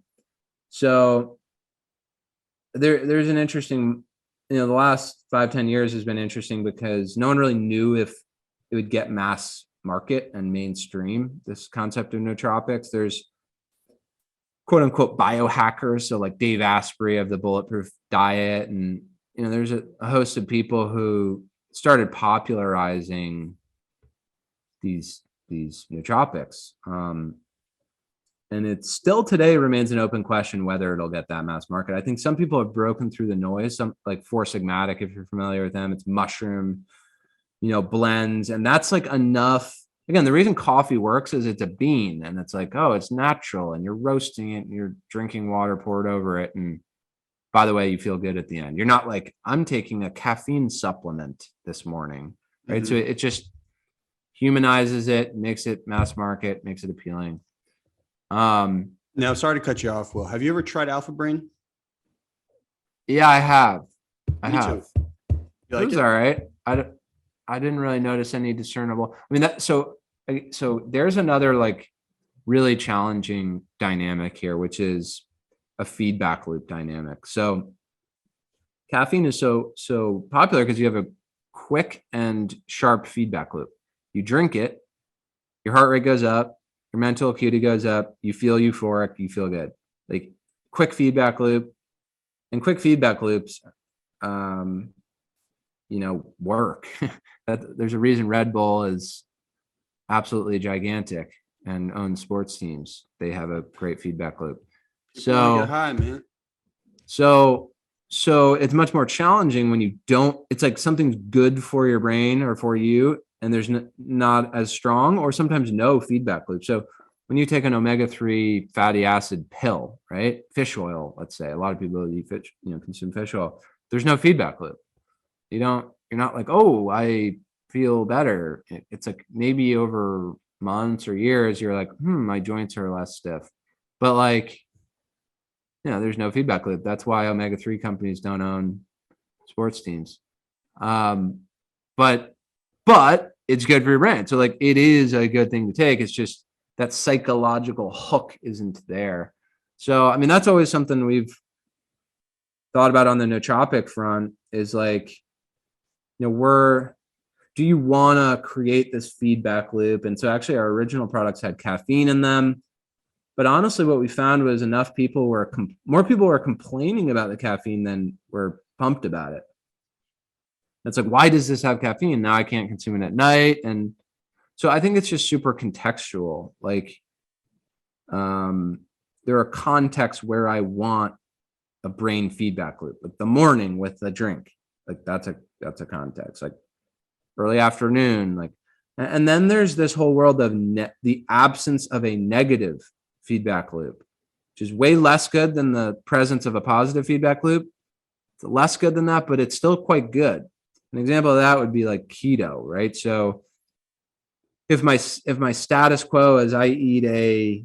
So there's an interesting, the last 5-10 years has been interesting because no one really knew if it would get mass market and mainstream, this concept of nootropics. There's quote unquote biohackers, so like Dave Asprey of the Bulletproof Diet, and there's a host of people who started popularizing these nootropics. And it still today remains an open question whether it'll get that mass market. I think some people have broken through the noise, some like Four Sigmatic, if you're familiar with them. It's mushroom, blends. And that's like enough. Again, the reason coffee works is it's a bean, and it's like, oh, it's natural, and you're roasting it and you're drinking water poured over it. And by the way, you feel good at the end. You're not like, I'm taking a caffeine supplement this morning, right? Mm-hmm. So it just humanizes it, makes it mass market, makes it appealing. Now, sorry to cut you off, Will. Have you ever tried Alpha Brain? Yeah, I have. Me too. You like it? Was all right. I didn't really notice any discernible. I mean, so there's another like really challenging dynamic here, which is a feedback loop dynamic. So caffeine is so popular because you have a quick and sharp feedback loop. You drink it, your heart rate goes up, your mental acuity goes up, you feel euphoric, you feel good. Like quick feedback loop, and quick feedback loops, work. There's a reason Red Bull is absolutely gigantic and owns sports teams. They have a great feedback loop. So get high, man. So it's much more challenging when you don't. It's like something's good for your brain or for you, and there's not as strong or sometimes no feedback loop. So when you take an omega-3 fatty acid pill, right? Fish oil, let's say, a lot of people eat fish, consume fish oil. There's no feedback loop. You're not like, oh, I feel better. It's like maybe over months or years, you're like, my joints are less stiff. But like, there's no feedback loop. That's why omega-3 companies don't own sports teams. But it's good for your brain. So like, it is a good thing to take. It's just that psychological hook isn't there. So, I mean, that's always something we've thought about on the nootropic front is like, do you want to create this feedback loop? And so actually our original products had caffeine in them. But honestly, what we found was enough people more people were complaining about the caffeine than were pumped about it. It's like, why does this have caffeine? Now I can't consume it at night. And so I think it's just super contextual. Like, there are contexts where I want a brain feedback loop, like the morning with the drink. Like that's a context, like early afternoon, like, and then there's this whole world of the absence of a negative feedback loop, which is way less good than the presence of a positive feedback loop. It's less good than that, but it's still quite good. An example of that would be like keto, right? So if my status quo is I eat a,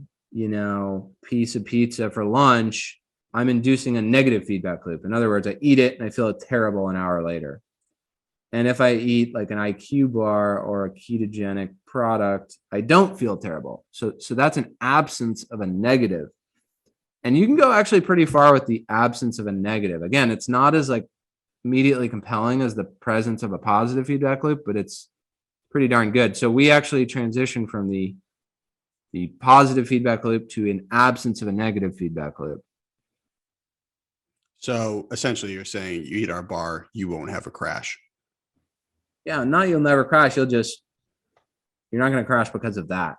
piece of pizza for lunch, I'm inducing a negative feedback loop. In other words, I eat it and I feel terrible an hour later. And if I eat like an IQ bar or a ketogenic product, I don't feel terrible. So that's an absence of a negative. And you can go actually pretty far with the absence of a negative. Again, it's not as like immediately compelling as the presence of a positive feedback loop, but it's pretty darn good. So we actually transitioned from the positive feedback loop to an absence of a negative feedback loop. So essentially you're saying you eat our bar, you won't have a crash. Yeah, not you'll never crash. You're not going to crash because of that.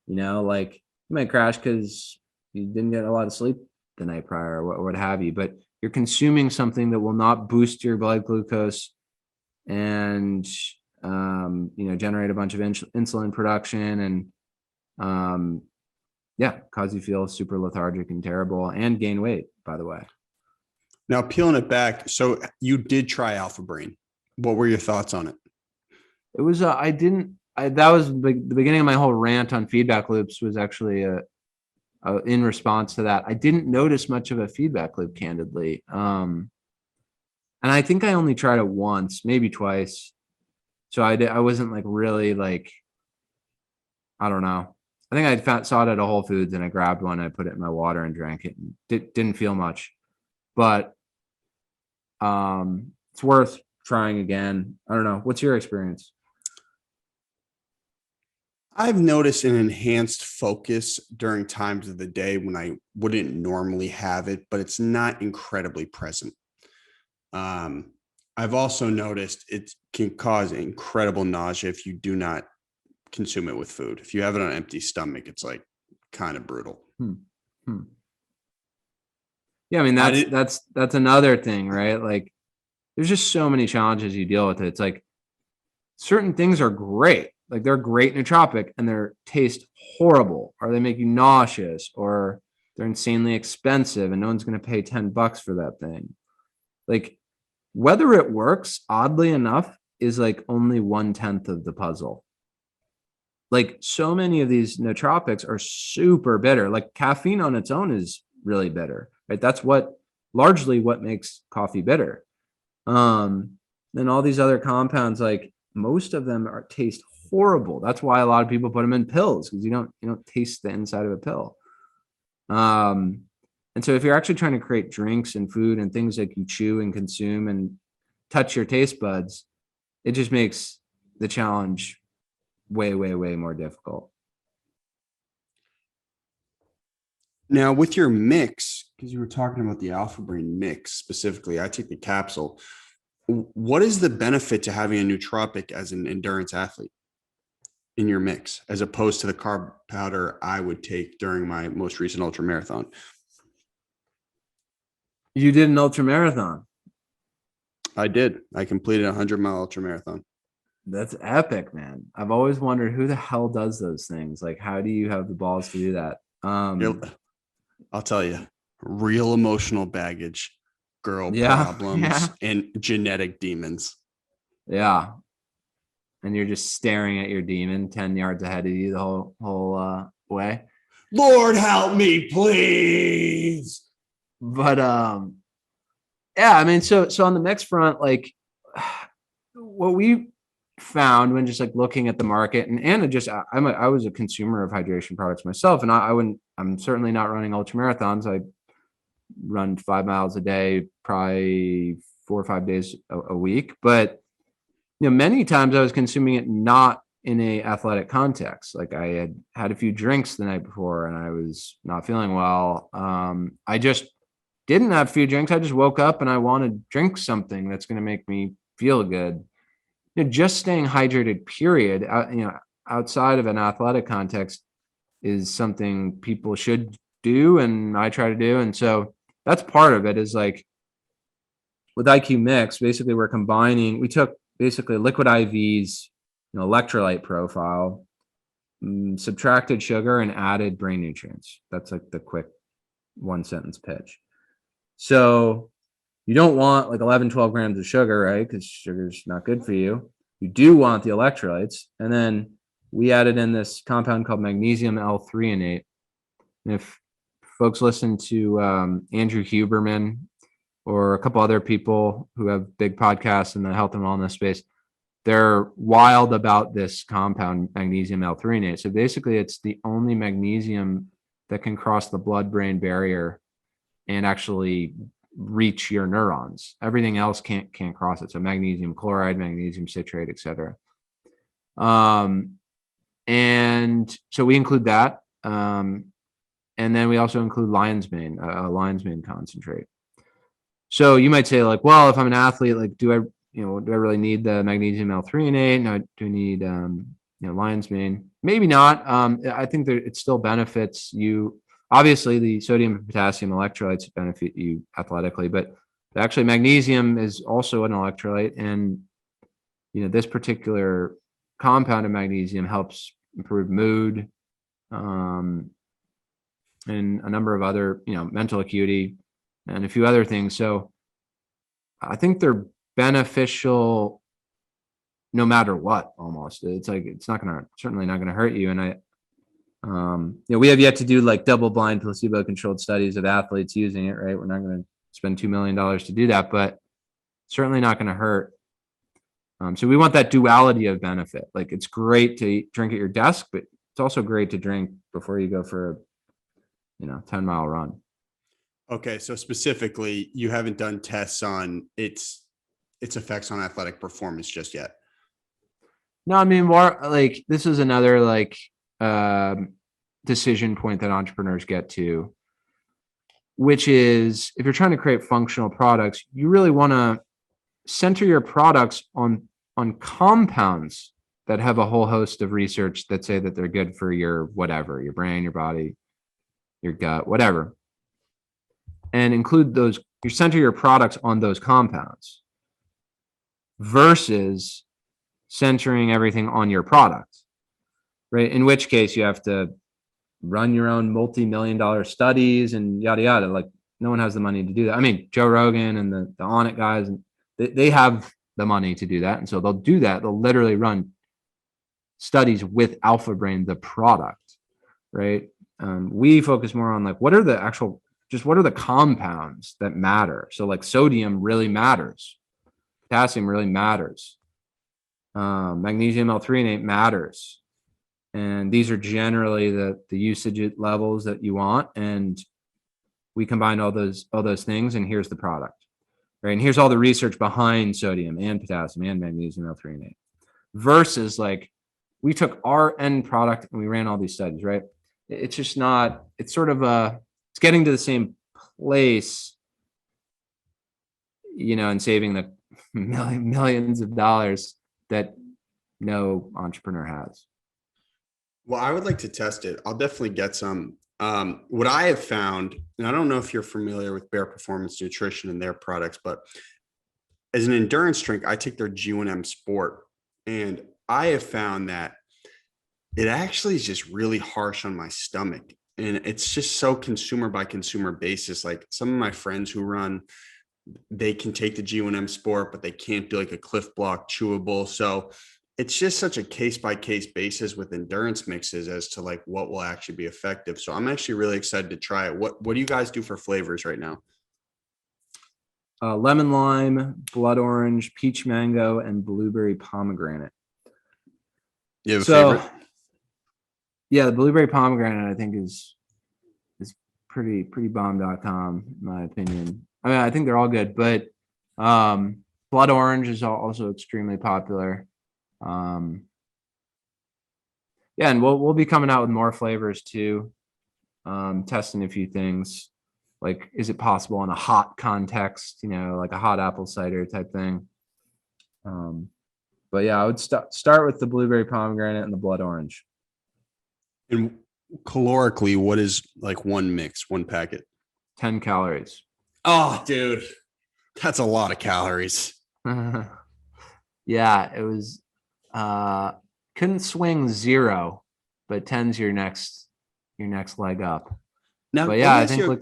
Like you might crash because you didn't get a lot of sleep the night prior or what have you, but you're consuming something that will not boost your blood glucose and, generate a bunch of insulin production and, cause you feel super lethargic and terrible and gain weight, by the way. Now, peeling it back. So you did try Alpha Brain. What were your thoughts on it? It was, that was the beginning of my whole rant on feedback loops was actually in response to that. I didn't notice much of a feedback loop, candidly. And I think I only tried it once, maybe twice. So I wasn't like really like, I don't know. I think I saw it at a Whole Foods and I grabbed one, I put it in my water and drank it. And didn't feel much, but it's worth trying again. I don't know. What's your experience? I've noticed an enhanced focus during times of the day when I wouldn't normally have it, but it's not incredibly present. I've also noticed it can cause incredible nausea if you do not consume it with food. If you have it on an empty stomach, it's like kind of brutal. Yeah, I mean that's another thing, right? Like there's just so many challenges you deal with it. It's like certain things are great. Like they're great nootropic and they taste horrible, or they make you nauseous, or they're insanely expensive and no one's going to pay $10 for that thing. Like whether it works, oddly enough, is like only 1/10 of the puzzle. Like so many of these nootropics are super bitter. Like caffeine on its own is really bitter, right? That's largely what makes coffee bitter. Then all these other compounds, like most of them taste horrible. That's why a lot of people put them in pills, because you don't taste the inside of a pill. And so if you're actually trying to create drinks and food and things that you chew and consume and touch your taste buds, it just makes the challenge way, way, way more difficult. Now, with your mix, because you were talking about the Alpha Brain mix specifically, I take the capsule. What is the benefit to having a nootropic as an endurance athlete in your mix, as opposed to the carb powder I would take during my most recent ultra marathon? You did an ultra marathon. I did. I completed a 100-mile ultra marathon. That's epic, man. I've always wondered who the hell does those things. Like, how do you have the balls to do that? I'll tell you, real emotional baggage, girl Yeah, yeah, problems, and genetic demons. yeah. And you're just staring at your demon 10 yards ahead of you the whole way. Lord help me, please. But yeah, I mean, so on the mix front, like what we found when just like looking at the market and just I was a consumer of hydration products myself, and I'm certainly not running ultra marathons. I run 5 miles a day, probably 4 or 5 days a week, but many times I was consuming it not in a athletic context. Like I had a few drinks the night before and I was not feeling well. I just didn't have a few drinks. I just woke up and I want to drink something that's going to make me feel good. Just staying hydrated, period, outside of an athletic context is something people should do. And I try to do. And so that's part of it is like with IQ Mix, basically we took basically liquid IVs, electrolyte profile, subtracted sugar and added brain nutrients. That's like the quick 1-sentence pitch. So you don't want like 11, 12 grams of sugar, right? Because sugar's not good for you. You do want the electrolytes. And then we added in this compound called magnesium L-threonate. And if folks listen to Andrew Huberman or a couple other people who have big podcasts in the health and wellness space, they're wild about this compound, magnesium L-threonate. So basically, it's the only magnesium that can cross the blood-brain barrier and actually reach your neurons. Everything else can't cross it. So magnesium chloride, magnesium citrate, et cetera. And so we include that. And then we also include lion's mane concentrate. So you might say like, well, if I'm an athlete, like, do I really need the magnesium L-threonate? No, do I need, lion's mane? Maybe not. I think that it still benefits you. Obviously, the sodium and potassium electrolytes benefit you athletically, but actually magnesium is also an electrolyte. And, this particular compound of magnesium helps improve mood and a number of other, mental acuity and a few other things. So I think they're beneficial no matter what, almost. It's like, it's certainly not going to hurt you. And we have yet to do like double blind placebo controlled studies of athletes using it, right? We're not going to spend $2 million to do that, but certainly not going to hurt. So we want that duality of benefit. Like it's great to drink at your desk, but it's also great to drink before you go for a 10-mile run. Okay, so specifically, you haven't done tests on its effects on athletic performance just yet. No, I mean, more like this is another like decision point that entrepreneurs get to, which is if you're trying to create functional products, you really want to center your products on compounds that have a whole host of research that say that they're good for your whatever, your brain, your body, your gut, whatever. And include those, you center your products on those compounds versus centering everything on your product, right? In which case you have to run your own multi-million-dollar studies and yada, yada. Like no one has the money to do that. I mean, Joe Rogan and the On It guys, and they have the money to do that. And so they'll do that. They'll literally run studies with Alpha Brain, the product, right? We focus more on like, what are the compounds that matter? So like sodium really matters. Potassium really matters. Magnesium L-threonate matters. And these are generally the usage levels that you want. And we combine all those things, and here's the product, right? And here's all the research behind sodium and potassium and magnesium L-threonate versus like we took our end product and we ran all these studies, right? It's just not, it's sort of it's getting to the same place, and saving the millions of dollars that no entrepreneur has. Well, I would like to test it. I'll definitely get some. What I have found, and I don't know if you're familiar with Bare Performance Nutrition and their products, but as an endurance drink, I take their G1M Sport. And I have found that it actually is just really harsh on my stomach. And it's just so consumer by consumer basis. Like some of my friends who run, they can take the G1M Sport, but they can't do like a Cliff Block chewable. So it's just such a case by case basis with endurance mixes as to like what will actually be effective. So I'm actually really excited to try it. What do you guys do for flavors right now? Lemon lime, blood orange, peach mango, and blueberry pomegranate. You have a favorite? Yeah, the blueberry pomegranate I think is pretty bomb.com in my opinion. I mean, I think they're all good, but blood orange is also extremely popular. Yeah, and we'll be coming out with more flavors too. Testing a few things. Like, is it possible in a hot context, like a hot apple cider type thing? But yeah, I would start with the blueberry pomegranate and the blood orange. And calorically, what is like one mix, one packet? 10 calories. Oh, dude, that's a lot of calories. Yeah, it was, couldn't swing 0, but 10's your next leg up. Now, but yeah, I think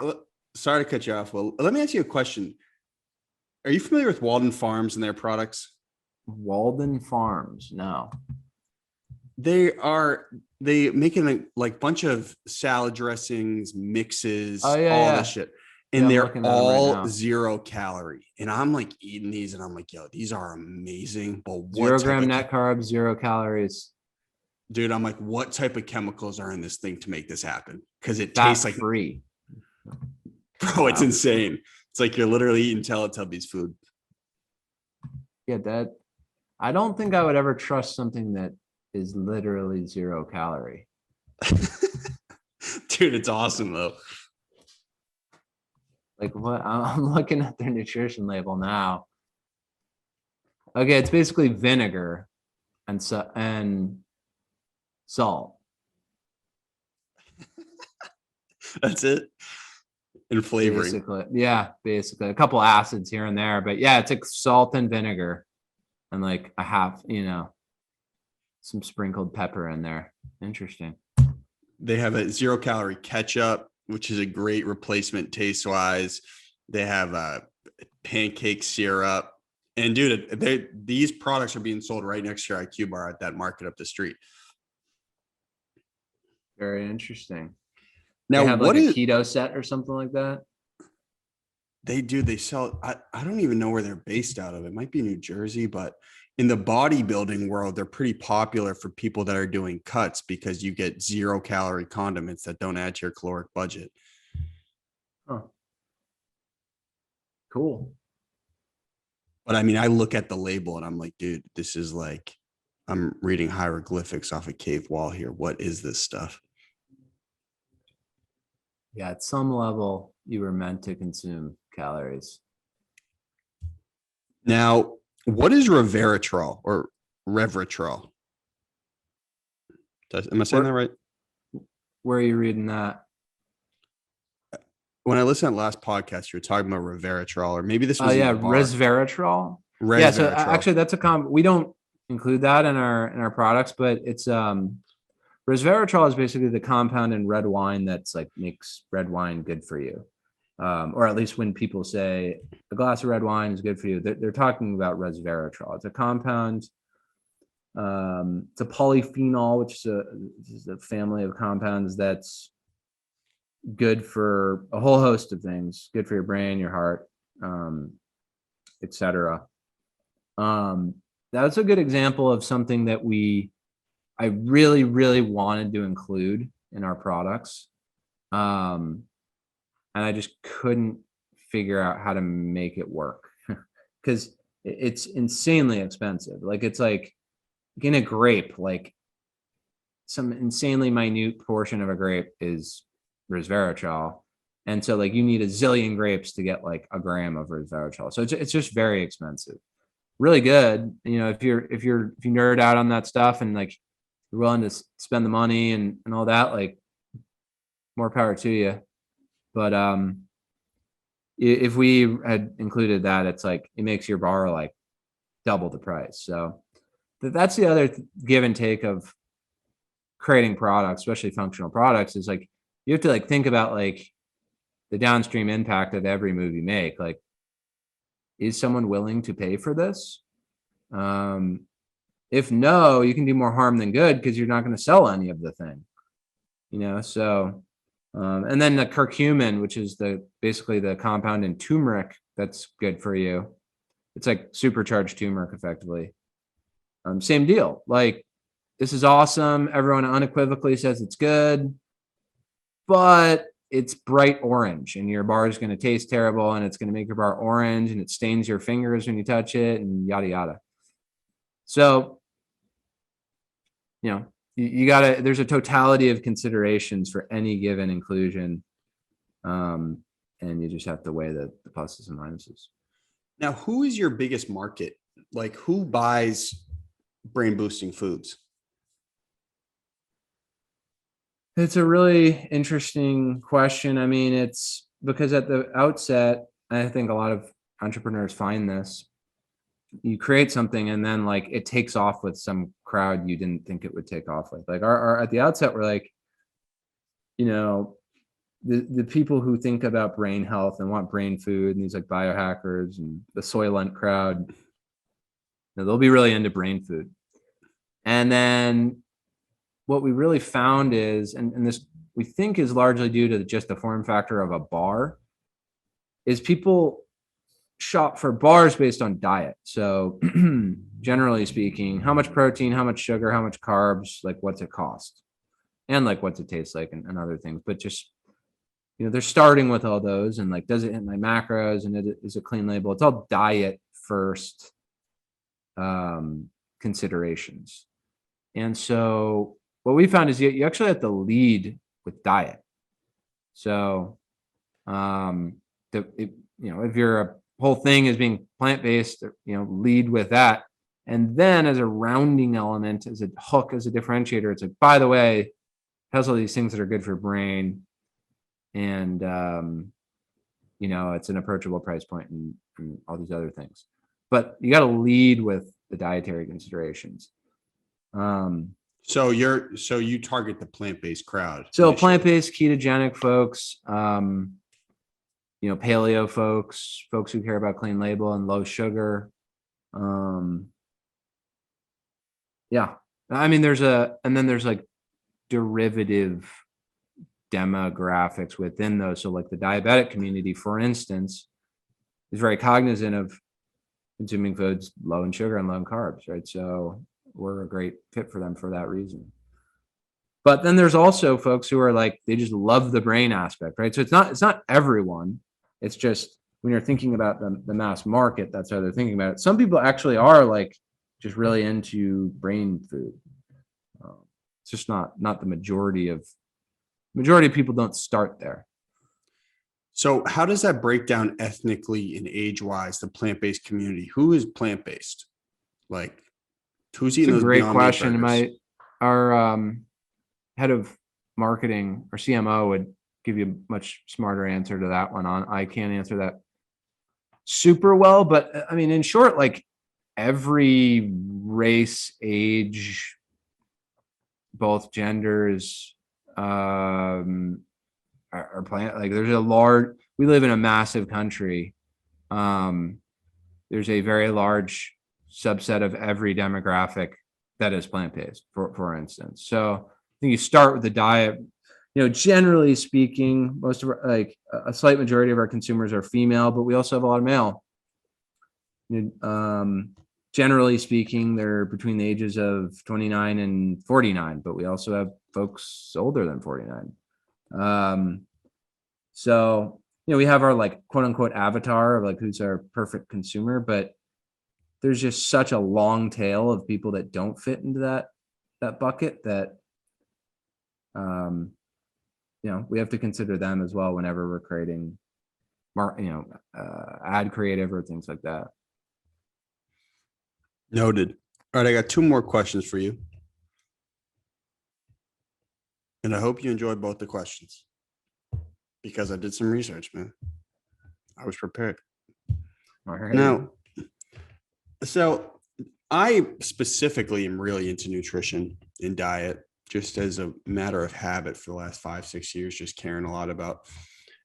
sorry to cut you off. Well, let me ask you a question. Are you familiar with Walden Farms and their products? Walden Farms, no. They make a like bunch of salad dressings, mixes, all this shit. And they're all 0 calorie. And I'm like eating these and I'm like, yo, these are amazing. But what 0 gram net carbs, 0 calories. Dude, I'm like, what type of chemicals are in this thing to make this happen? Because it tastes like free. Bro, it's insane. It's like you're literally eating Teletubbies food. Yeah, I don't think I would ever trust something that is literally 0 calorie. Dude, it's awesome though. Like what? I'm looking at their nutrition label now. Okay, it's basically vinegar and salt. That's it. And flavoring. Basically a couple acids here and there, but yeah, it's like salt and vinegar and like a half, some sprinkled pepper in there. Interesting. They have a 0 calorie ketchup, which is a great replacement taste wise. They have a pancake syrup. And dude, these products are being sold right next to your IQ bar at that market up the street. Very interesting. Now, they have like a keto set or something like that? They do. They sell. I don't even know where they're based out of. It might be New Jersey, but in the bodybuilding world, they're pretty popular for people that are doing cuts because you get 0 calorie condiments that don't add to your caloric budget. Huh. Cool. But I mean, I look at the label and I'm like, dude, this is like, I'm reading hieroglyphics off a cave wall here. What is this stuff? Yeah, at some level, you were meant to consume calories. Now, what is resveratrol or Reveratrol? Am I saying that right? Where are you reading that? When I listened to the last podcast, you were talking about Reveratrol, or maybe this was resveratrol. Yeah, so actually that's we don't include that in our products, but it's resveratrol is basically the compound in red wine that's like makes red wine good for you. Or at least when people say a glass of red wine is good for you, they're talking about resveratrol. It's a compound. It's a polyphenol, which is a family of compounds that's good for a whole host of things. Good for your brain, your heart, etc. That's a good example of something that I really, really wanted to include in our products. And I just couldn't figure out how to make it work because it's insanely expensive. Like it's like in a grape, like some insanely minute portion of a grape is resveratrol. And so like you need a zillion grapes to get like a gram of resveratrol. So it's just very expensive. Really good. If you nerd out on that stuff and like you're willing to spend the money and all that, like more power to you. But if we had included that, it's like it makes your bar like double the price. So that's the other give and take of creating products, especially functional products, is like you have to like think about like the downstream impact of every move you make. Like, is someone willing to pay for this? If no, you can do more harm than good because you're not going to sell any of the thing, so and then the curcumin, which is basically the compound in turmeric that's good for you. It's like supercharged turmeric effectively. Same deal. Like, this is awesome. Everyone unequivocally says it's good, but it's bright orange and your bar is going to taste terrible and it's going to make your bar orange and it stains your fingers when you touch it and yada, yada. So, you gotta, there's a totality of considerations for any given inclusion. And you just have to weigh the pluses and minuses. Now, who is your biggest market? Like, who buys brain boosting foods? It's a really interesting question. I mean, it's because at the outset, I think a lot of entrepreneurs find this. You create something and then like it takes off with some crowd you didn't think it would take off with. Like our at the outset, we're like, the people who think about brain health and want brain food and these like biohackers and the Soylent crowd, they'll be really into brain food. And then what we really found is, and this we think is largely due to just the form factor of a bar, is people shop for bars based on diet. So generally speaking, how much protein, how much sugar, how much carbs, like what's it cost, and like what's it taste like, and other things. But just, they're starting with all those and like, does it hit my macros, and it is a clean label. It's all diet first considerations. And so what we found is you actually have to lead with diet. So if your whole thing is being plant-based, lead with that. And then as a rounding element, as a hook, as a differentiator, it's like, by the way, it has all these things that are good for brain. And, it's an approachable price point and all these other things. But you got to lead with the dietary considerations. So you target the plant-based crowd. So plant-based, ketogenic folks, paleo folks who care about clean label and low sugar. Yeah. I mean, there's like derivative demographics within those. So like the diabetic community, for instance, is very cognizant of consuming foods low in sugar and low in carbs, right? So we're a great fit for them for that reason. But then there's also folks who are like, they just love the brain aspect, right? So it's not everyone. It's just when you're thinking about the mass market, that's how they're thinking about it. Some people actually are like just really into brain food. It's just not the majority of people don't start there. So how does that break down ethnically and age-wise, the plant-based community? Who is plant-based? Like, who's eating those? Great question. Our head of marketing, or CMO, would give you a much smarter answer to that one. I can't answer that super well, but I mean, in short, like every race, age, both genders, are plant. Like we live in a massive country. There's a very large subset of every demographic that is plant-based, for instance. So I think you start with the diet. Generally speaking, most of a slight majority of our consumers are female, but we also have a lot of male. Generally speaking, they're between the ages of 29 and 49, but we also have folks older than 49. So, we have our like quote unquote avatar of like who's our perfect consumer, but there's just such a long tail of people that don't fit into that bucket that, we have to consider them as well whenever we're creating, ad creative or things like that. Noted. All right, I got two more questions for you. And I hope you enjoyed both the questions because I did some research, man. I was prepared. All right. Now, so I specifically am really into nutrition and diet, just as a matter of habit for the last 5, 6 years, just caring a lot about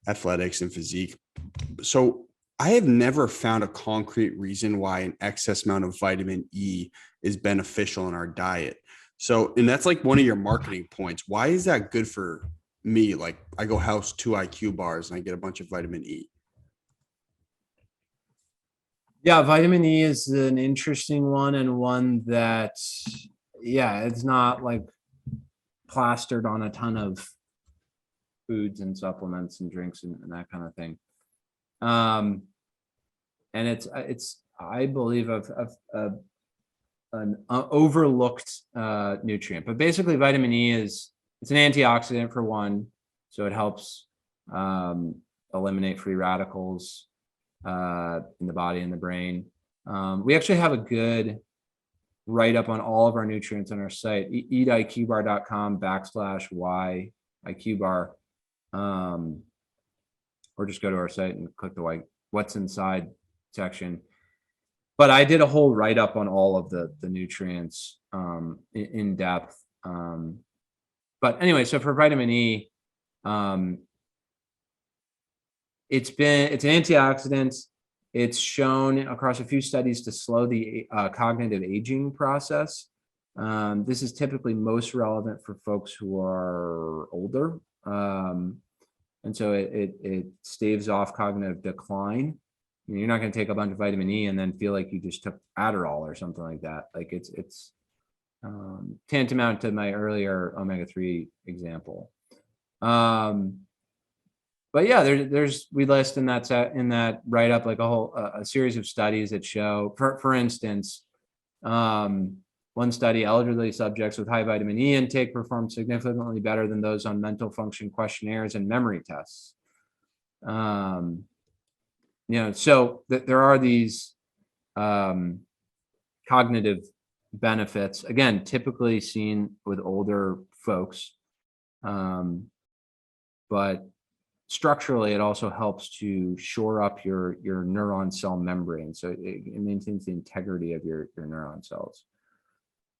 athletics and physique. So I have never found a concrete reason why an excess amount of vitamin E is beneficial in our diet. So, and that's like one of your marketing points. Why is that good for me? Like I go house 2 IQ bars and I get a bunch of vitamin E. Yeah, vitamin E is an interesting one, and one that, yeah, it's not like plastered on a ton of foods and supplements and drinks and that kind of thing. And it's I believe an overlooked nutrient, but basically vitamin E it's an antioxidant for one, so it helps eliminate free radicals in the body and the brain. We actually have a good write up on all of our nutrients on our site, eatiqbar.com/y IQbar, or just go to our site and click the what's inside section. But I did a whole write up on all of the nutrients in depth. But anyway, so for vitamin E, it's an antioxidant. It's shown across a few studies to slow the cognitive aging process. This is typically most relevant for folks who are older. And so it staves off cognitive decline. I mean, you're not going to take a bunch of vitamin E and then feel like you just took Adderall or something like that. Like it's tantamount to my earlier omega-3 example. But yeah, we list in that write up like a series of studies that show, for instance, one study, elderly subjects with high vitamin E intake performed significantly better than those on mental function questionnaires and memory tests. So there are these cognitive benefits, again, typically seen with older folks, but structurally, it also helps to shore up your neuron cell membrane, so it maintains the integrity of your neuron cells.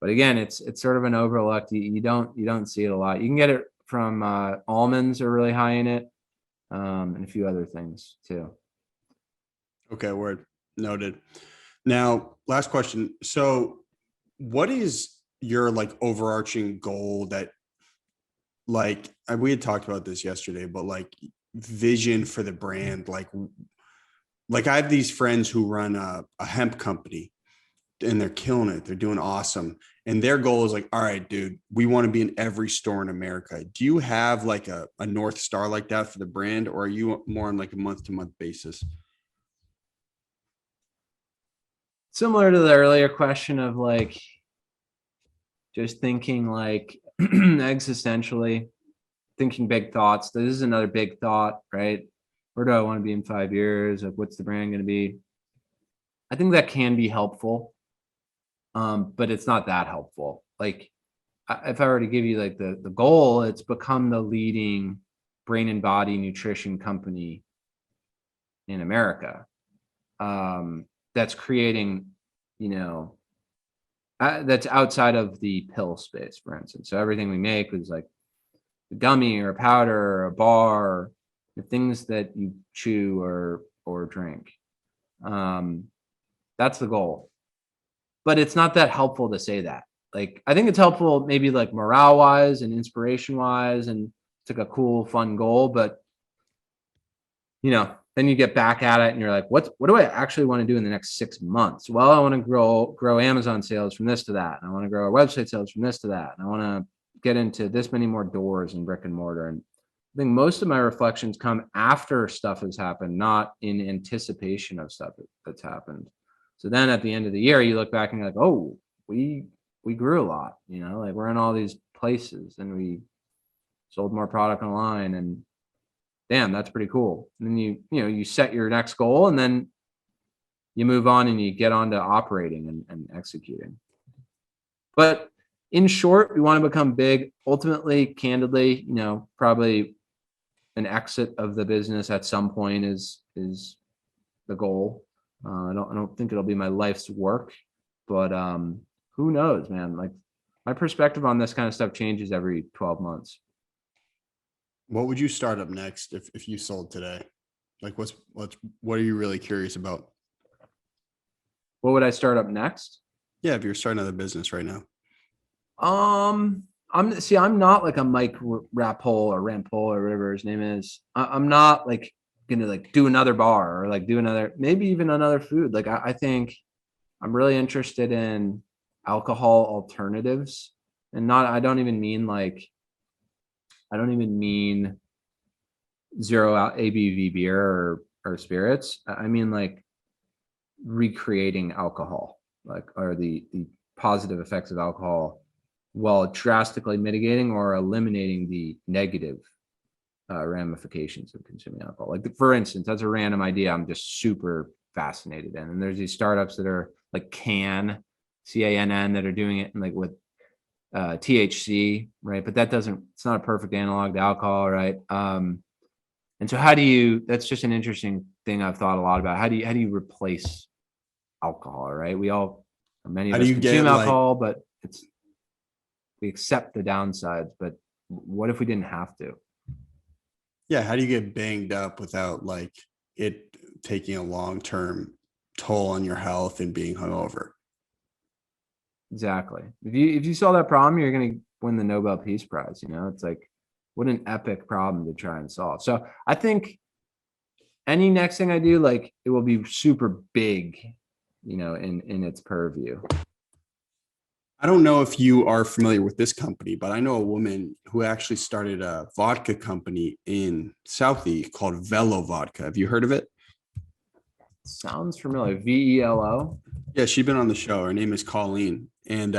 But again, it's sort of an overlooked. You don't see it a lot. You can get it from almonds are really high in it, and a few other things too. Okay, word noted. Now, last question. So, what is your like overarching goal that, like, we had talked about this yesterday, but like vision for the brand? Like I have these friends who run a hemp company and they're killing it. They're doing awesome. And their goal is like, all right, dude, we want to be in every store in America. Do you have like a North Star like that for the brand, or are you more on like a month-to-month basis? Similar to the earlier question of like just thinking like existentially, thinking big thoughts. This is another big thought, right? Where do I want to be in 5 years? Like, what's the brand going to be? I think that can be helpful, but it's not that helpful. Like, if I were to give you like the goal, it's become the leading brain and body nutrition company in America. That's creating, that's outside of the pill space, for instance. So everything we make is like a gummy or a powder or a bar, or the things that you chew or drink. That's the goal. But it's not that helpful to say that. Like, I think it's helpful maybe like morale wise and inspiration wise, and it's like a cool, fun goal. But then you get back at it and you're like, what do I actually want to do in the next 6 months? Well, I want to grow Amazon sales from this to that. And I want to grow our website sales from this to that. And I want to get into this many more doors in brick and mortar. And I think most of my reflections come after stuff has happened, not in anticipation of stuff that's happened. So then at the end of the year, you look back and you're like, oh, we grew a lot, like we're in all these places and we sold more product online, and damn, that's pretty cool. And then you set your next goal, and then you move on and you get on to operating and executing. But in short, we want to become big. Ultimately, candidly, probably an exit of the business at some point is the goal. I don't think it'll be my life's work, but who knows, man? Like my perspective on this kind of stuff changes every 12 months. What would you start up next if you sold today? Like what are you really curious about? What would I start up next? Yeah, if you're starting another business right now. I'm not like a Mike Rampole or whatever his name is. I'm not like gonna like do another bar or like do another, maybe even another food. Like I think I'm really interested in alcohol alternatives, and I don't even mean zero ABV beer or spirits. I mean like recreating alcohol, like or the positive effects of alcohol while drastically mitigating or eliminating the negative ramifications of consuming alcohol. Like for instance, that's a random idea I'm just super fascinated in. And there's these startups that are like CANN that are doing it like with THC, right? But it's not a perfect analog to alcohol, right? And so that's just an interesting thing I've thought a lot about. How do you replace alcohol, right? Many of us consume alcohol, but we accept the downsides, but what if we didn't have to? Yeah. How do you get banged up without like it taking a long-term toll on your health and being hungover? Exactly. If you solve that problem, you're going to win the Nobel Peace Prize. It's like, what an epic problem to try and solve. So I think any next thing I do, like it will be super big, in its purview. I don't know if you are familiar with this company, but I know a woman who actually started a vodka company in Southie called Velo Vodka. Have you heard of it? Sounds familiar. VELO. Yeah, she's been on the show. Her name is Colleen. And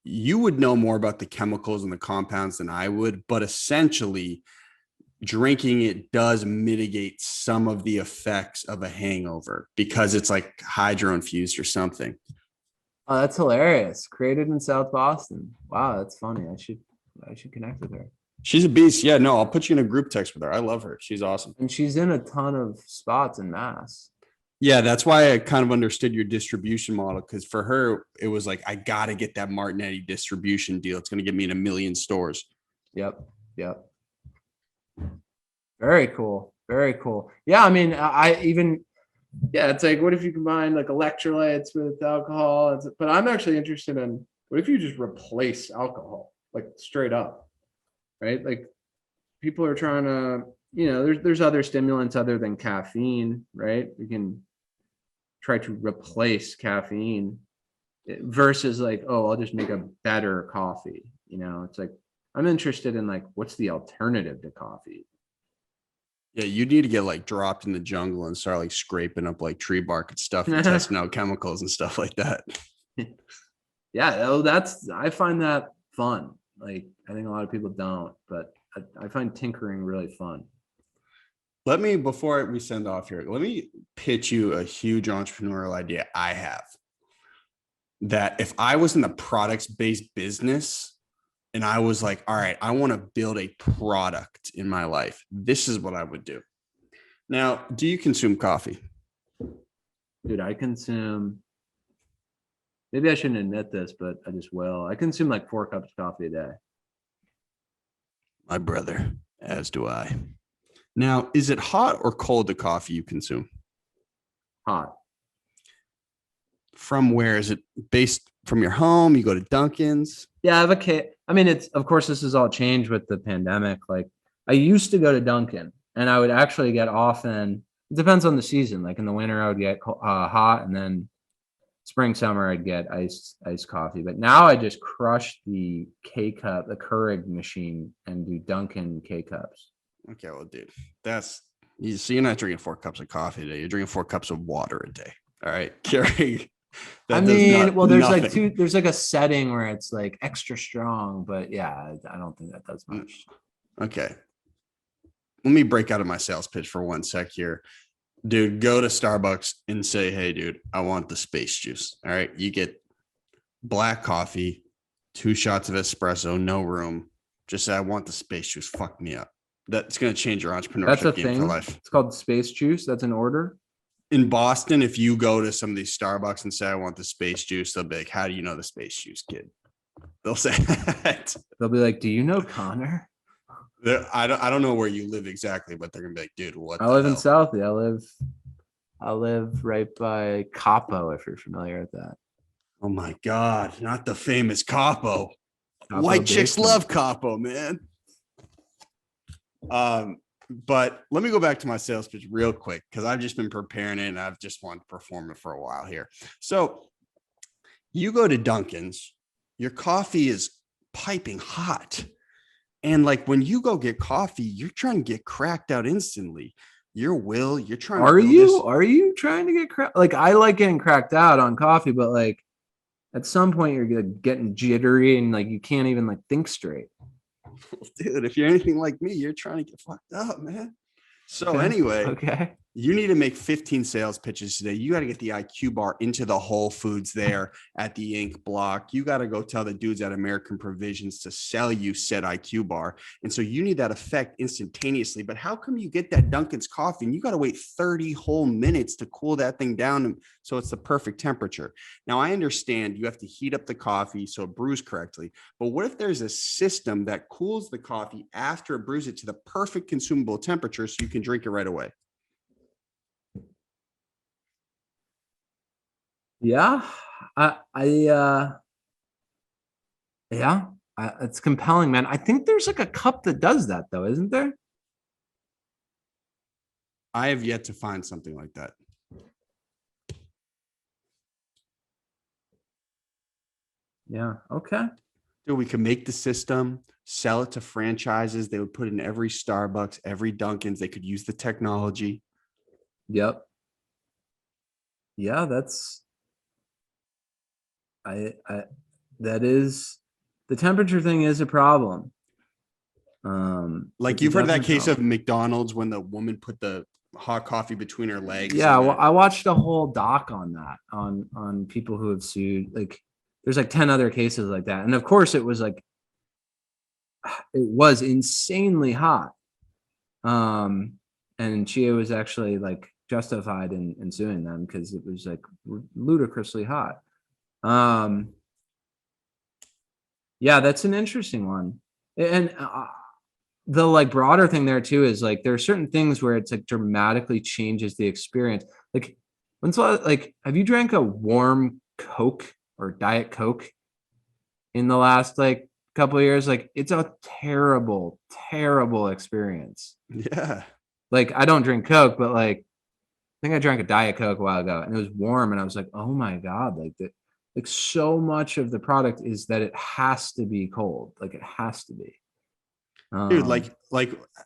you would know more about the chemicals and the compounds than I would, but essentially drinking it does mitigate some of the effects of a hangover because it's like hydro infused or something. Oh, that's hilarious. Created in South Boston. Wow, that's funny. I should connect with her. She's a beast. Yeah, no, I'll put you in a group text with her. I love her. She's awesome. And she's in a ton of spots in Mass. Yeah, that's why I kind of understood your distribution model, because for her, it was like, I got to get that Martinetti distribution deal. It's going to get me in 1 million stores. Yep. Very cool. Yeah, I mean, it's like, what if you combine like electrolytes with alcohol? But I'm actually interested in, what if you just replace alcohol, like straight up, right? Like people are trying to, there's other stimulants other than caffeine, right? We can try to replace caffeine versus like, oh, I'll just make a better coffee. It's like, I'm interested in like, what's the alternative to coffee? Yeah, you need to get like dropped in the jungle and start like scraping up like tree bark and stuff and testing out chemicals and stuff like that. Yeah, I find that fun. Like, I think a lot of people don't, but I find tinkering really fun. Before we send off here, let me pitch you a huge entrepreneurial idea I have. That if I was in the products-based business and I was like, all right, I want to build a product in my life, this is what I would do. Now, do you consume coffee? Dude, maybe I shouldn't admit this, but I just will. I consume like 4 cups of coffee a day. My brother, as do I. Now, is it hot or cold, the coffee you consume? Hot. From where? Is it based from your home? You go to Dunkin's? Yeah, I have a kid. I mean, of course, this has all changed with the pandemic. Like, I used to go to Dunkin', and I would actually get often. It depends on the season. Like in the winter, I would get hot, and then spring, summer, I'd get iced coffee. But now I just crush the K-cup, the Keurig machine, and do Dunkin' K-cups. Okay, well, dude, so you're not drinking 4 cups of coffee a day. You're drinking 4 cups of water a day. All right, Carrie. There's like a setting where it's like extra strong, but yeah, I don't think that does much. Okay. Let me break out of my sales pitch for 1 sec here. Dude, go to Starbucks and say, hey, dude, I want the space juice. All right. You get black coffee, 2 shots of espresso, no room. Just say, I want the space juice. Fuck me up. That's going to change your entrepreneurship game for life. It's called space juice. That's an order. in Boston, if you go to some of these Starbucks and say, I want the space juice, they'll be like, how do you know the space juice, kid? They'll say that. They'll be like, do you know Conor? I don't know where you live exactly, but they're gonna be like, dude, what I the live in hell? Southie. I live right by Capo, if you're familiar with that. Oh my God, not the famous Capo. Capo White chicks basement. love Capo, man. But let me go back to my sales pitch real quick because I've just been preparing it and I've just wanted to perform it for a while here. So you go to Dunkin's, your coffee is piping hot. And like when you go get coffee, you're trying to get cracked out instantly. You're trying Are to you? Are you trying to get cracked? Like I like getting cracked out on coffee, but like at some point you're getting jittery and like you can't even like think straight. Dude, if you're anything like me, you're trying to get fucked up, man. So Okay. anyway, Okay. you need to make 15 sales pitches today. You got to get the IQ bar into the Whole Foods there at the Ink block. You got to go tell the dudes at American Provisions to sell you said IQ bar. And so you need that effect instantaneously. But how come you get that Dunkin's coffee and you got to wait 30 whole minutes to cool that thing down so it's the perfect temperature? Now, I understand you have to heat up the coffee so it brews correctly. But what if there's a system that cools the coffee after it brews it to the perfect consumable temperature so you can drink it right away? Yeah. Yeah, it's compelling, man. I think there's like a cup that does that though, isn't there? I have yet to find something like that. Yeah. Okay. Dude, we could make the system, sell it to franchises. They would put in every Starbucks, every Dunkin's. They could use the technology. Yep. Yeah, that's that is the temperature thing is a problem. Like you've heard that case of McDonald's when the woman put the hot coffee between her legs. Yeah, well, I watched a whole doc on that on people who have sued. Like, there's like 10 other cases like that, and of course, it was insanely hot. And Chia was actually like justified in suing them because it was like ludicrously hot. Yeah, that's an interesting one, and the like broader thing there too is like there are certain things where it's like dramatically changes the experience. Like have you drank a warm Coke or Diet Coke in the last like couple of years? Like it's a terrible, terrible experience. Yeah. Like I don't drink Coke, but like I think I drank a Diet Coke a while ago and it was warm and I was like, oh my God, like that. Like so much of the product is that it has to be cold. Like it has to be. Dude, like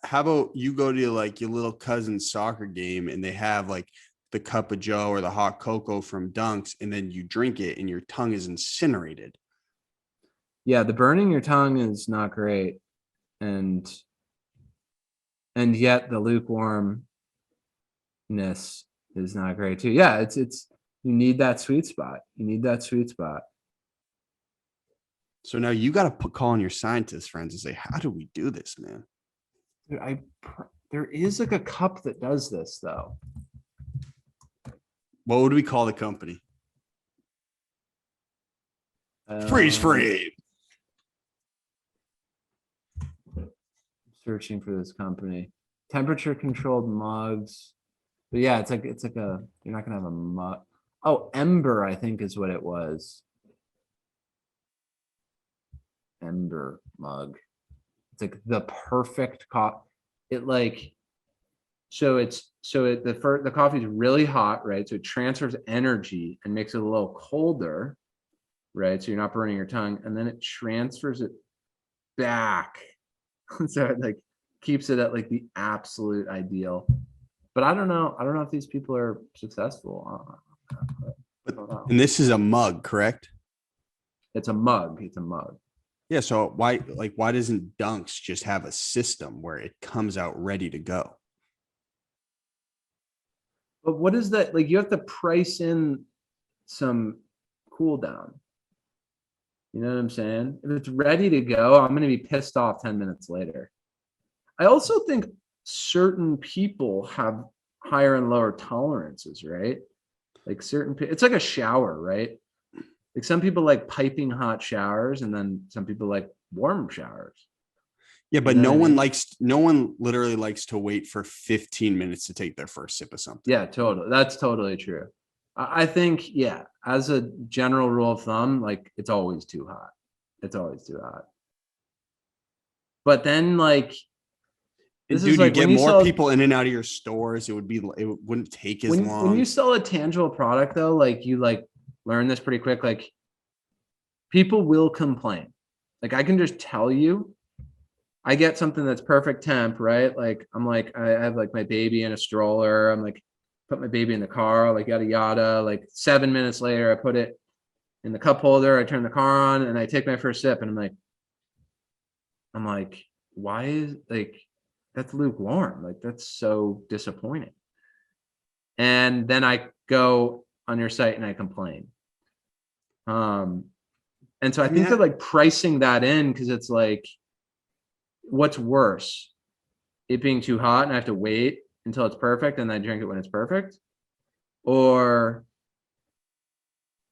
how about you go to like your little cousin's soccer game and they have like the cup of Joe or the hot cocoa from Dunks and then you drink it and your tongue is incinerated. Yeah, the burning your tongue is not great. And yet the lukewarmness is not great too. Yeah, it's you need that sweet spot. You need that sweet spot. So now you got to call on your scientist friends and say, how do we do this, man? Dude, there is like a cup that does this though. What would we call the company? Freeze frame. Searching for this company. Temperature controlled mugs. But yeah, it's like a you're not gonna have a mug. Oh, Ember, I think is what it was. Ember mug. It's like the perfect cup. It like the coffee is really hot, right? So it transfers energy and makes it a little colder, right? So you're not burning your tongue, and then it transfers it back. So it like keeps it at like the absolute ideal. But I don't know if these people are successful. And this is a mug, correct? It's a mug. It's a mug. Yeah. So why doesn't Dunks just have a system where it comes out ready to go? But what is that? Like you have to price in some cool down. You know what I'm saying? If it's ready to go, I'm going to be pissed off 10 minutes later. I also think certain people have higher and lower tolerances, right? Like it's like a shower, right? Like some people like piping hot showers, and then some people like warm showers. Yeah, but no one literally likes to wait for 15 minutes to take their first sip of something. Yeah, totally. That's totally true. I think, yeah, as a general rule of thumb, like it's always too hot. It's always too hot. But then like, this is like, you get more people in and out of your stores. It wouldn't take as long. When you sell a tangible product though, like you like learn this pretty quick, like people will complain. Like I can just tell you, I get something that's perfect temp, right? Like I'm like, I have like my baby in a stroller. I'm like, put my baby in the car, like yada, yada. Like 7 minutes later, I put it in the cup holder. I turn the car on and I take my first sip and I'm like, why is like, that's lukewarm. Like that's so disappointing. And then I go on your site and I complain. And so I think they're like pricing that in because it's like, what's worse? It being too hot and I have to wait until it's perfect and I drink it when it's perfect? Or,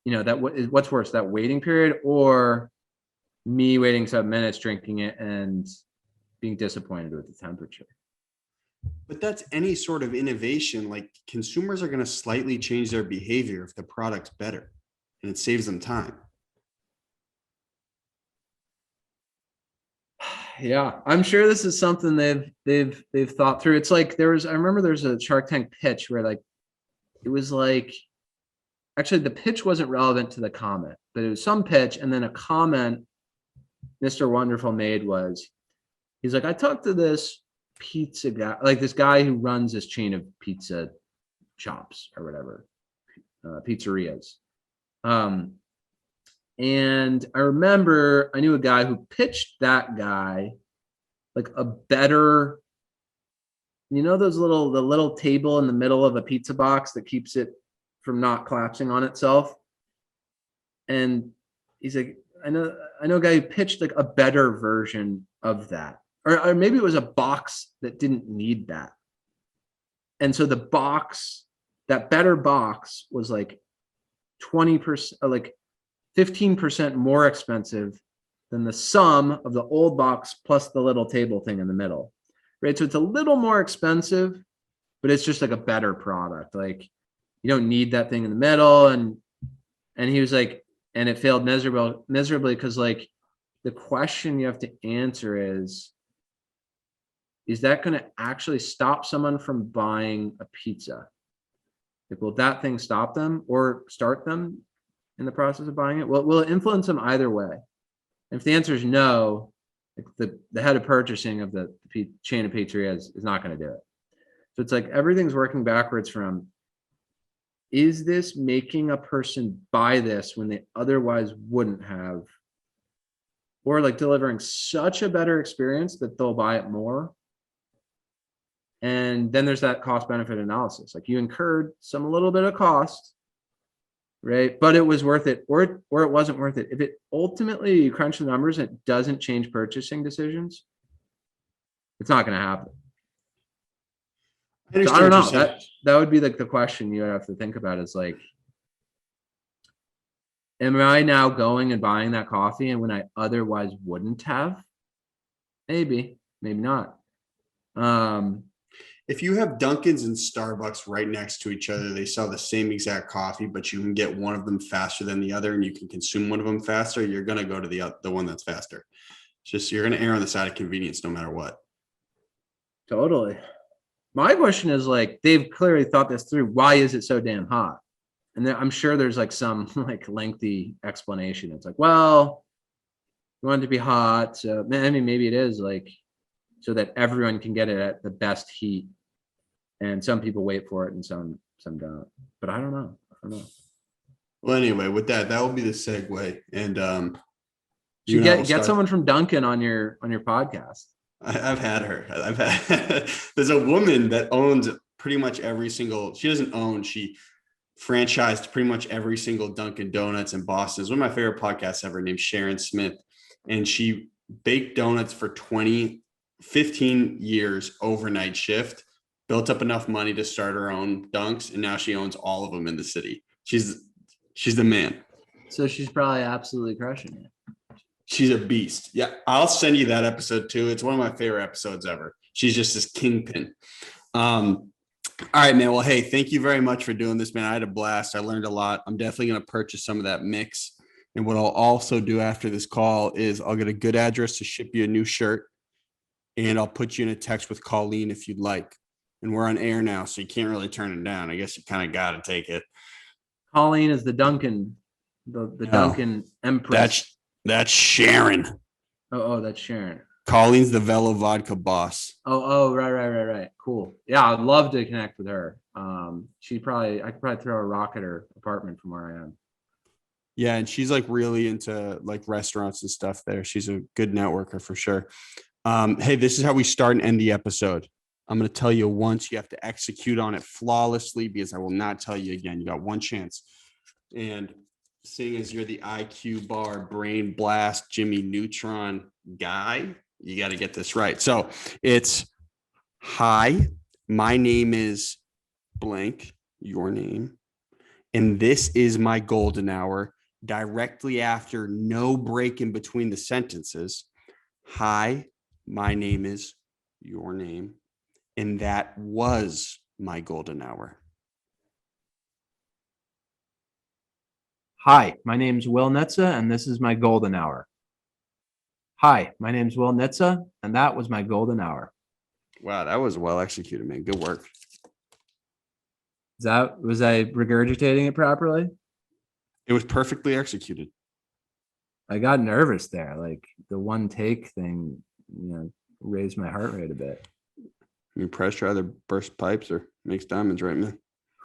you know, what's worse, that waiting period or me waiting 7 minutes, drinking it and being disappointed with the temperature? But that's any sort of innovation. Like consumers are going to slightly change their behavior if the product's better and it saves them time. Yeah, I'm sure this is something they've thought through. It's like I remember there's a Shark Tank pitch where like it was like actually the pitch wasn't relevant to the comment, but it was some pitch, and then a comment Mr. Wonderful made was he's like, I talked to this pizza guy, like this guy who runs this chain of pizza shops or whatever, pizzerias. And I remember I knew a guy who pitched that guy like a better, you know, the little table in the middle of a pizza box that keeps it from not collapsing on itself. And he's like, I know a guy who pitched like a better version of that. Or maybe it was a box that didn't need that. And so the box, that better box was like 20%, like 15% more expensive than the sum of the old box plus the little table thing in the middle, right? So it's a little more expensive, but it's just like a better product. Like you don't need that thing in the middle. And he was like, and it failed miserably because like the question you have to answer is that going to actually stop someone from buying a pizza? Like, will that thing stop them or start them in the process of buying it? Well, will it influence them either way? And if the answer is no, like the head of purchasing of the chain of pizzerias is not going to do it. So it's like everything's working backwards from, is this making a person buy this when they otherwise wouldn't have? Or like delivering such a better experience that they'll buy it more? And then there's that cost benefit analysis. Like you incurred a little bit of cost, right? But it was worth it, or it wasn't worth it. If it ultimately you crunch the numbers, and it doesn't change purchasing decisions, it's not going to happen. So I don't know. That would be like the question you have to think about is like, am I now going and buying that coffee and when I otherwise wouldn't have? Maybe not. If you have Dunkin's and Starbucks right next to each other, they sell the same exact coffee, but you can get one of them faster than the other and you can consume one of them faster, you're going to go to the one that's faster. It's just, you're going to err on the side of convenience no matter what. Totally. My question is like, they've clearly thought this through. Why is it so damn hot? And I'm sure there's like some like lengthy explanation. It's like, well, we want it to be hot. So I mean, maybe it is like so that everyone can get it at the best heat. And some people wait for it and some don't. But I don't know. Well, anyway, with that will be the segue. And you get someone from Dunkin' on your podcast. I've had her. There's a woman that owns pretty much every single, she doesn't own, she franchised pretty much every single Dunkin' Donuts in Boston. It's one of my favorite podcasts ever, named Sharon Smith. And she baked donuts for 15 years overnight shift built up enough money to start her own dunks, and now she owns all of them in the city. She's the man. So she's probably absolutely crushing it. She's a beast. Yeah, I'll send you that episode too. It's one of my favorite episodes ever. She's just this kingpin. All right, man. Well, hey, thank you very much for doing this, man. I had a blast. I learned a lot. I'm definitely going to purchase some of that mix. And what I'll also do after this call is I'll get a good address to ship you a new shirt, and I'll put you in a text with Colleen if you'd like. And we're on air now, so you can't really turn it down. I guess you kind of got to take it. Colleen is the Duncan, the Duncan Empress. That's Sharon. Oh, that's Sharon. Colleen's the Velo vodka boss. Oh, right. Cool. Yeah, I'd love to connect with her. I could probably throw a rock at her apartment from where I am. Yeah, and she's like really into like restaurants and stuff there. She's a good networker for sure. Hey, this is how we start and end the episode. I'm going to tell you once. You have to execute on it flawlessly, because I will not tell you again. You got one chance. And seeing as you're the IQ bar, brain blast, Jimmy Neutron guy, you got to get this right. So it's, hi, my name is blank, your name, and this is my golden hour. Directly after, no break in between the sentences. Hi, my name is your name, and that was my golden hour. Hi, my name's Will Nitze, and this is my golden hour. Hi, my name's Will Nitze, and that was my golden hour. Wow, that was well executed, man. Good work. Was I regurgitating it properly? It was perfectly executed. I got nervous there. Like the one take thing, raised my heart rate a bit. I mean, pressure either bursts pipes or makes diamonds, right, man?